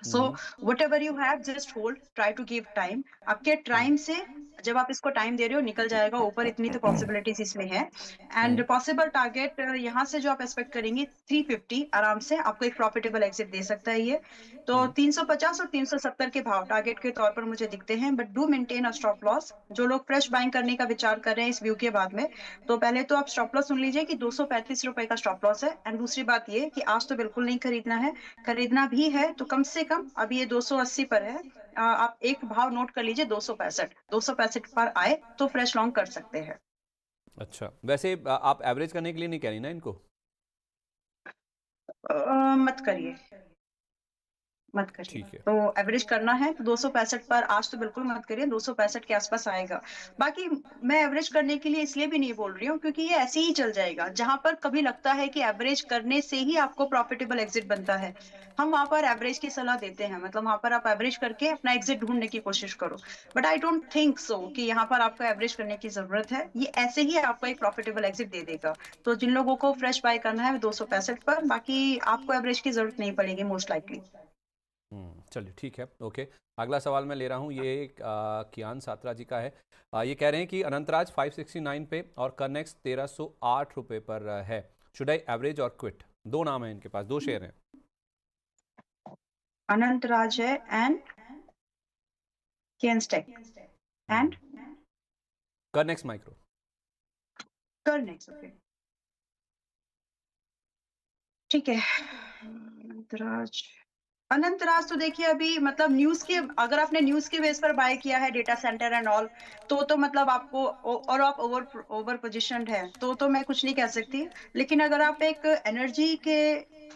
So whatever you have, just hold, try to give time. आपके टाइम से जब आप इसको टाइम दे रहे हो निकल जाएगा ऊपर, इतनी तो पॉसिबिलिटीज इसमें है। एंड पॉसिबल टारगेट यहाँ से जो आप एक्सपेक्ट करेंगे 350 आराम से आपको एक प्रॉफिटेबल एग्जिट दे सकता है ये। तो 350 और 370 के भाव टारगेट के तौर पर मुझे दिखते हैं, but do maintain a stop loss. जो लोग फ्रेश बाइंग करने का विचार कर रहे हैं इस व्यू के बाद में, तो पहले तो आप स्टॉप लॉस सुन लीजिए कि 235 रुपए का स्टॉप लॉस है। एंड दूसरी बात ये कि आज तो बिल्कुल नहीं खरीदना है, खरीदना भी है तो कम से कम अभी ये 280 पर है, आप एक भाव नोट कर लीजिए 265 पर आए तो फ्रेश लॉन्ग कर सकते हैं। अच्छा, वैसे आप एवरेज करने के लिए नहीं कह रही ना इनको? मत करिए, मत करिए। ठीक है। तो एवरेज करना है तो 265 पर आज तो बिल्कुल मत करिए, 265 के आसपास आएगा। बाकी मैं एवरेज करने के लिए इसलिए भी नहीं बोल रही हूँ क्योंकि ये ऐसे ही चल जाएगा। जहां पर कभी लगता है कि एवरेज करने से ही आपको प्रॉफिटेबल एग्जिट बनता है, हम वहां पर एवरेज की सलाह देते हैं, मतलब वहां पर आप एवरेज करके अपना एग्जिट ढूंढने की कोशिश करो। But I don't think so कि यहाँ पर आपको एवरेज करने की जरूरत है, ये ऐसे ही आपको एक प्रॉफिटेबल एग्जिट दे देगा। तो जिन लोगों को फ्रेश बाय करना है 265 पर, बाकी आपको एवरेज की जरूरत नहीं पड़ेगी मोस्ट लाइकली। चलिए ठीक है, ओके। अगला सवाल मैं ले रहा हूँ, ये एक कियान सात्रा जी का है। ये कह रहे हैं कि अनंतराज 569 पे और कनेक्स 1308 रुपए पर है। शुड आई एवरेज और क्विट? दो नाम है इनके पास, दो शेयर हैं। अनंत राज है and केनस्टेक and connects micro. करनेक्स। Okay ठीक है। अनंतराज, अनंतराज तो देखिए अभी मतलब न्यूज के, अगर आपने न्यूज के बेस पर बाय किया है डेटा सेंटर एंड ऑल, तो मतलब आपको और आप ओवर पोजिशनड है तो मैं कुछ नहीं कह सकती। लेकिन अगर आप एक एनर्जी के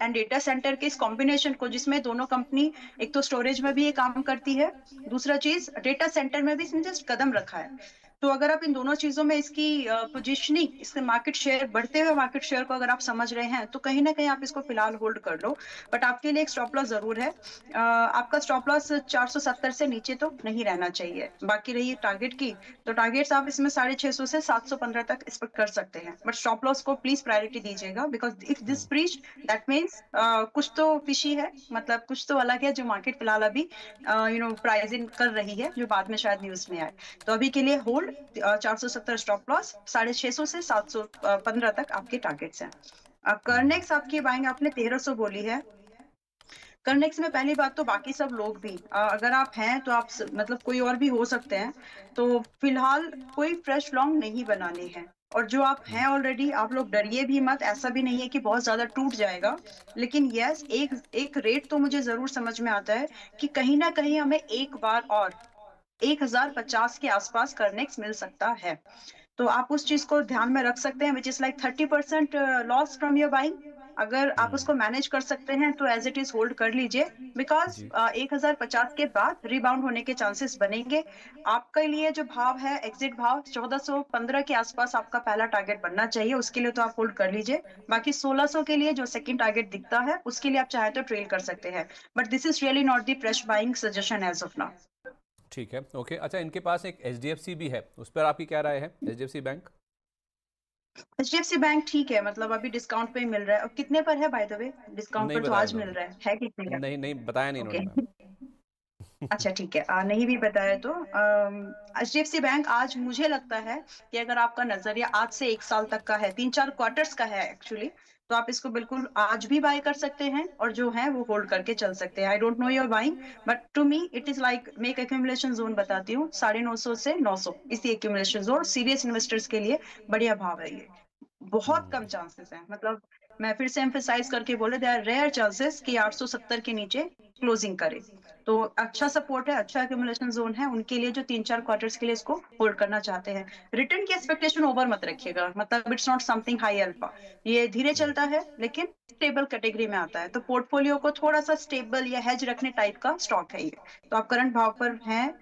एंड डेटा सेंटर के इस कॉम्बिनेशन को, जिसमें दोनों कंपनी एक तो स्टोरेज में भी ये काम करती है, दूसरा चीज डेटा सेंटर में भी इसने जस्ट कदम रखा है, तो अगर आप इन दोनों चीजों में इसकी पोजीशनिंग, इसके मार्केट शेयर, बढ़ते हुए मार्केट शेयर को अगर आप समझ रहे हैं तो कहीं ना कहीं आप इसको फिलहाल होल्ड कर लो। बट आपके लिए एक स्टॉप लॉस जरूर है, आपका स्टॉप लॉस 470 से नीचे तो नहीं रहना चाहिए। बाकी रही टारगेट की, तो टारगेट्स आप इसमें 650 से 715 तक एक्सपेक्ट कर सकते हैं, बट स्टॉप लॉस को प्लीज प्रायोरिटी दीजिएगा, because if this breach that means कुछ तो फिशी है, मतलब कुछ तो अलग है जो मार्केट फिलहाल अभी प्राइसिंग कर रही है, जो बाद में शायद न्यूज में आए। तो अभी के लिए होल्ड 470 स्टॉप लॉस, 650 से 715 तक आपके टारगेट्स हैं। करनेक्स आपकी बाइंग आपने 1300 बोली है। करनेक्स में पहली बात तो बाकी सब लोग भी अगर आप हैं तो आप मतलब कोई और भी हो सकते हैं, तो फिलहाल कोई फ्रेश लॉन्ग नहीं बनाने हैं। और जो आप हैं ऑलरेडी, आप लोग डरिए भी मत, ऐसा भी नहीं है कि बहुत ज्यादा टूट जाएगा। लेकिन यस, एक एक रेट तो मुझे जरूर समझ में आता है कि कहीं ना कहीं हमें एक बार और 1050 के आसपास करनेक्स मिल सकता है। तो आप उस चीज को ध्यान में रख सकते हैं, which is like 30% loss from your buying. अगर आप उसको मैनेज कर सकते हैं तो एज इट इज होल्ड कर लीजिए, बिकॉज जी 1050 के बाद रिबाउंड होने के चांसेस बनेंगे। आपके लिए जो भाव है, एग्जिट भाव 1415 के आसपास आपका पहला टारगेट बनना चाहिए, उसके लिए तो आप होल्ड कर लीजिए। बाकी 1600 के लिए जो सेकंड टारगेट दिखता है उसके लिए आप चाहे तो ट्रेल कर सकते हैं, but this is really not the fresh buying suggestion as of now. ठीक है, ओके। अच्छा, इनके पास एक HDFC भी है, उस पर आपकी क्या राय है? HDFC bank. HDFC बैंक ठीक है, मतलब अभी डिस्काउंट पे ही मिल रहा है। और कितने पर है बाय द वे? डिस्काउंट नहीं पर तो बताया आज मिल उन्होंने। रहा है कितने का? नहीं नहीं बताया नहीं ओके इन्होंने मैम। अच्छा ठीक है, नहीं भी बताया तो HDFC बैंक आज मुझे लगता है कि अगर आपका नजरिया आज से 1 साल तक का है, 3-4 क्वार्टर्स का है एक्चुअली, तो आप इसको बिल्कुल आज भी बाय कर सकते हैं, और जो है वो होल्ड करके चल सकते हैं। I don't know your buying, but to me it is like, मैं एक एक्यूमुलेशन जोन बताती हूँ, 950 से 900, इसी एक्यूमुलेशन जोन सीरियस इन्वेस्टर्स के लिए बढ़िया भाव है ये। बहुत कम चांसेस हैं, मतलब मैं फिर से एम्फेसाइज करके बोले, देयर आर रेयर चांसेस कि 870 के नीचे क्लोजिंग करे। तो अच्छा सपोर्ट है, अच्छा एक्यूमुलेशन जोन है उनके लिए जो 3-4 क्वार्टर्स के लिए इसको होल्ड करना चाहते हैं। रिटर्न की एक्सपेक्टेशन ओवर मत रखिएगा, मतलब it's not something high alpha, ये धीरे चलता है लेकिन स्टेबल कैटेगरी में आता है। तो पोर्टफोलियो को थोड़ा सा स्टेबल या हेज रखने टाइप का स्टॉक है ये। तो आप करंट भाव पर हैं,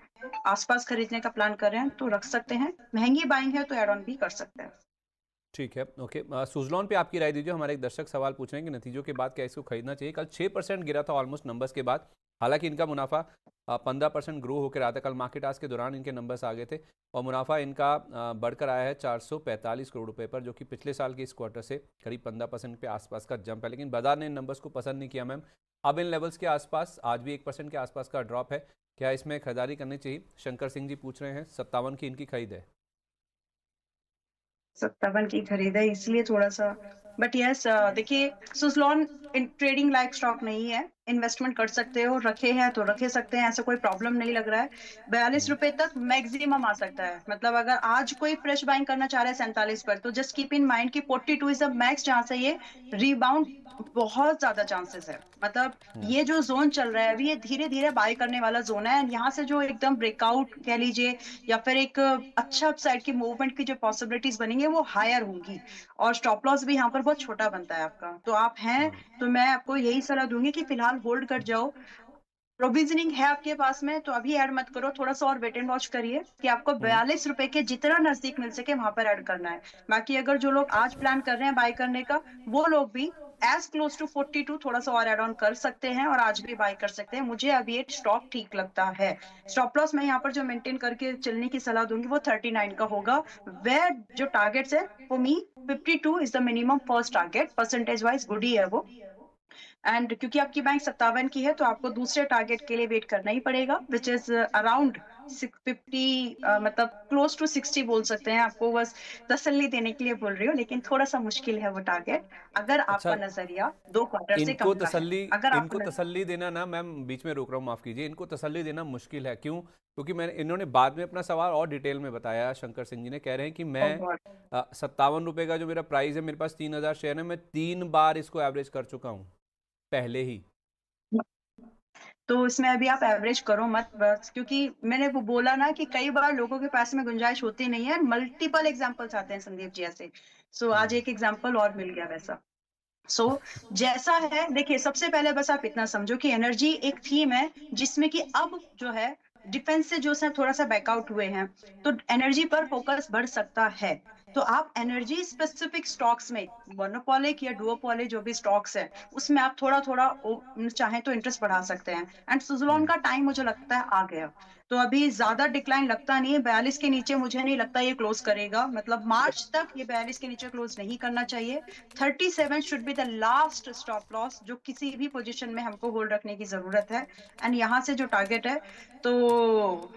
आसपास खरीदने का प्लान कर रहे हैं तो रख सकते हैं, महंगी बाइंग है तो एड ऑन भी कर सकते हैं। ठीक है, ओके। सुजलॉन पे आपकी राय दीजिए। हमारे एक दर्शक सवाल पूछ रहे हैं कि नतीजों के बाद क्या इसको खरीदना चाहिए? कल 6% गिरा था ऑलमोस्ट नंबर्स के बाद, हालांकि इनका मुनाफा 15% ग्रो होकर आया था। कल मार्केट आज के दौरान इनके नंबर्स आ गए थे और मुनाफा इनका बढ़कर आया है 445 करोड़ रुपए पर, जो कि पिछले साल के इस क्वार्टर से करीब 15% के आसपास का जंप है। लेकिन बाजार ने इन नंबर्स को पसंद नहीं किया मैम। अब इन लेवल्स के आसपास आज भी 1% के आसपास का ड्रॉप है। क्या इसमें खरीदारी करनी चाहिए? शंकर सिंह जी पूछ रहे हैं, 57 की इनकी खरीद है। 57 की खरीद है इसलिए थोड़ा सा, बट यस देखिए, सुजलॉन ट्रेडिंग लाइक स्टॉक नहीं है, इन्वेस्टमेंट कर सकते हो, रखे हैं तो रखे सकते हैं, ऐसा कोई प्रॉब्लम नहीं लग रहा है। 42 रुपए तक मैक्सिमम आ सकता है, मतलब अगर आज कोई फ्रेश बाइंग करना चाह रहा है 47 पर, तो जस्ट कीप इन माइंड कि 42 इज द मैक्स जहां से ये रिबाउंड बहुत ज्यादा चांसेस है। मतलब ये जो जोन चल रहा है अभी, ये धीरे धीरे बाय करने वाला जोन है, एंड यहाँ से जो एकदम ब्रेकआउट कह लीजिए या फिर एक अच्छा अपसाइड की मूवमेंट की जो पॉसिबिलिटीज बनेंगे वो हायर होंगी, और स्टॉप लॉस भी यहाँ पर बहुत छोटा बनता है आपका। तो आप हैं तो मैं आपको यही सलाह दूंगी कि फिलहाल होल्ड कर जाओ। प्रोविजनिंग है आपके पास में तो अभी ऐड मत करो, थोड़ा सा और वेट एंड वॉच करिए कि आपको 42 रुपए के जितना नजदीक मिल सके वहां पर ऐड करना है। बाकी अगर जो लोग आज प्लान कर रहे हैं बाय करने का, वो लोग भी एज क्लोज टू 42 थोड़ा सा और एड ऑन कर सकते हैं और आज भी बाय कर सकते हैं। मुझे अभी ये स्टॉक ठीक लगता है। स्टॉप लॉस मैं यहाँ पर जो मेंटेन करके चलने की सलाह दूंगी वो 39 का होगा। वे जो टारगेट्स है for me 52 is the minimum first target, percentage wise good ही है वो। एंड क्योंकि आपकी बैंक 57 की है तो आपको दूसरे टारगेट के लिए वेट करना ही पड़ेगा, विच इज अराउंड 650, मतलब क्लोज टू 60 बोल सकते हैं। आपको बस तसल्ली देने के लिए बोल रही हूँ, लेकिन थोड़ा सा मुश्किल है वो टारगेट, अगर अच्छा, आपका नजरिया 2 क्वार्टर से इनको कम का है। तसल्ली अगर इनको आपका तसल्ली देना ना, मैम बीच में रोक रहा हूँ, माफ़ कीजिए, इनको तसल्ली देना मुश्किल है। क्यों? क्योंकि मैंने इन्होंने बाद में अपना सवाल और डिटेल में बताया। शंकर सिंह जी ने कह रहे हैं कि मैं नजरिया, 57 रुपये का जो मेरा प्राइस है, मेरे पास 3000 शेयर है, मैं 3 बार इसको एवरेज कर चुका हूँ पहले ही। तो इसमें अभी आप एवरेज करो मत बस, क्योंकि मैंने वो बोला ना कि कई बार लोगों के पास में गुंजाइश होती नहीं है, मल्टीपल एग्जांपल्स आते हैं संदीप जी ऐसे। सो आज एक एग्जांपल और मिल गया वैसा। सो जैसा है देखिए, सबसे पहले बस आप इतना समझो कि एनर्जी एक थीम है जिसमें कि अब जो है डिफेंस से जो सब थोड़ा सा बैकआउट हुए हैं, तो एनर्जी पर फोकस बढ़ सकता है। तो आप एनर्जी स्पेसिफिक स्टॉक्स में मोनोपोलिक या डुओपोलिक जो भी स्टॉक्स है उसमें आप थोड़ा थोड़ा चाहें तो इंटरेस्ट बढ़ा सकते हैं। एंड सुजलॉन का टाइम मुझे लगता है आ गया, तो अभी ज्यादा डिक्लाइन लगता नहीं है। 42 के नीचे मुझे नहीं लगता ये क्लोज करेगा, मतलब मार्च तक ये 42 के नीचे क्लोज नहीं करना चाहिए। 37 should be the last stop loss जो किसी भी पोजीशन में हमको होल्ड रखने की जरूरत है। एंड यहाँ से जो टारगेट है, तो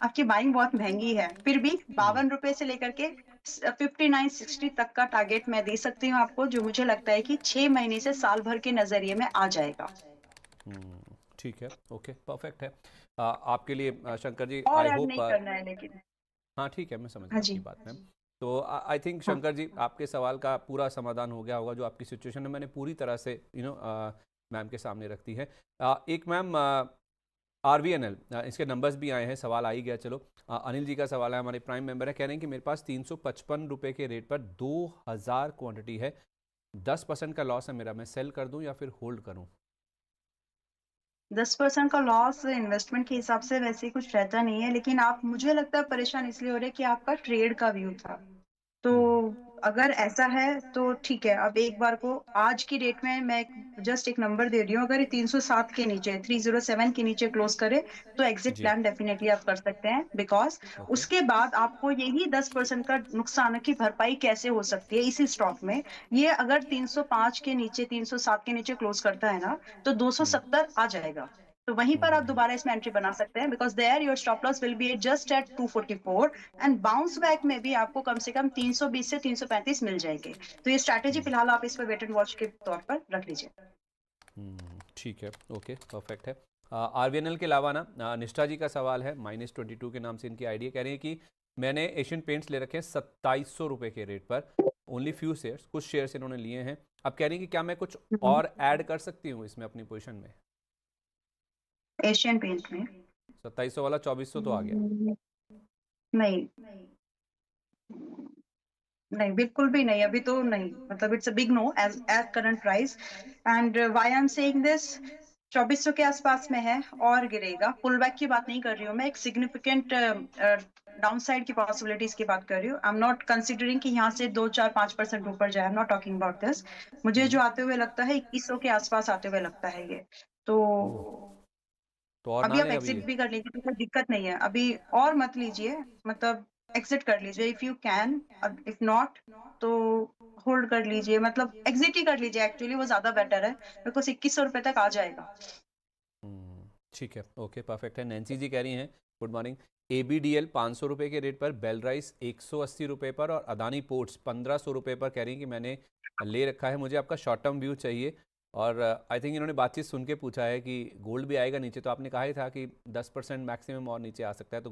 आपकी बाइंग बहुत महंगी है, फिर भी 52 रुपए से लेकर के 59-60 तक का टारगेट मैं दे सकती हूँ आपको, जो मुझे लगता है कि 6 महीने से साल भर के नजरिए में आ जाएगा। ठीक है, ओके, परफेक्ट है। आपके लिए शंकर जी, और आई ऐड होप, नहीं करना है लेकिन। हाँ ठीक है, मैं समझ हाँ गया आपकी जी। बात मैम। तो आई थिंक हाँ। शंकर जी, आपके सवाल का पूरा समाधान हो गया होगा। जो आपकी सिचुएशन है मैंने पूरी तरह से मैम के सामने रख दी है। एक मैम, RVNL, इसके नंबर्स भी आए हैं, सवाल आ ही गया। चलो, अनिल जी का सवाल है, हमारे प्राइम मेंबर है, कह रहे हैं कि मेरे पास 355 रुपये के रेट पर 2000 क्वांटिटी है, 10% का लॉस है मेरा, मैं सेल कर दूं या फिर होल्ड करूं? 10% का लॉस इन्वेस्टमेंट के हिसाब से वैसे ही कुछ रहता नहीं है, लेकिन आप, मुझे लगता है परेशान इसलिए हो रहे हैं कि आपका ट्रेड का व्यू था। तो अगर ऐसा है तो ठीक है, अब एक बार को आज की डेट में मैं जस्ट एक नंबर दे रही हूँ, अगर ये 307 के नीचे 307 के नीचे क्लोज करे तो एग्जिट जी, प्लान डेफिनेटली आप कर सकते हैं, बिकॉज ओके। उसके बाद आपको यही 10% का नुकसान की भरपाई कैसे हो सकती है इसी स्टॉक में। ये अगर 305 के नीचे 307 के नीचे क्लोज करता है ना, तो 270 आ जाएगा। तो वहीं पर आप दोबारा इसमें एंट्री बना सकते हैं, because there your stop loss will be just at 244, and bounce back में भी आपको कम से कम 320 से 335 मिल जाएंगे। तो ये स्ट्रैटेजी फिलहाल आप इस पर वेट एंड वॉच के तौर पर रख लीजिए। ठीक है, ओके, परफेक्ट है। RVNL के अलावा ना, निष्ठा जी का सवाल है, -22 के नाम से इनकी आईडी, कह रही है कि मैंने एशियन पेंट्स ले रखे हैं 2700 रुपये के रेट पर, ओनली फ्यू शेयर्स, कुछ शेयर्स इन्होंने लिए हैं। अब कह रही हैं कि क्या मैं कुछ और ऐड कर सकती हूँ इसमें अपनी पोजीशन में? एशियन पेंट में 2700 वाला 2400 तो आ गया। नहीं, नहीं बिल्कुल भी नहीं, अभी तो नहीं, मतलब it's a big no as at current price. And why I am saying this, 2400 के आसपास में है और गिरेगा। पुल बैक की बात नहीं कर रही हूँ मैं, एक सिग्निफिकेंट डाउनसाइड की पॉसिबिलिटीज की बात कर रही हूँ। आई एम नॉट कंसिडरिंग कि यहाँ से 2-4-5% ऊपर जाए, I am not talking about this. मुझे जो आते हुए लगता है 2100 के आसपास आते हुए लगता है ये। तो ओह, तो और अभी ना आप लें अभी एग्जिट ये? भी कर लीजिए, कोई दिक्कत नहीं है अभी, और मत लीजिए, मतलब एग्जिट कर लीजिए if you can, if not तो होल्ड कर लीजिए, मतलब एग्जिट ही कर लीजिए, एक्चुअली वो ज्यादा बेटर है, बिकॉज 2100 रुपए तक आ जाएगा। ठीक है, ओके, परफेक्ट है। नैन्सी जी कह रही हैं गुड मॉर्निंग, ABDL 500 रुपये के रेट पर, बेल राइस 180 रुपये पर और अदानी पोर्ट्स 1500 रुपये पर कह रही हैं कि मैंने ले रखा है, मुझे आपका शॉर्ट टर्म व्यू चाहिए। और आई थिंक इन्होंने बातचीत सुन के पूछा है कि गोल्ड भी आएगा नीचे, तो आपने कहा ही था कि 10% मैक्सिमम और नीचे आ सकता है, तो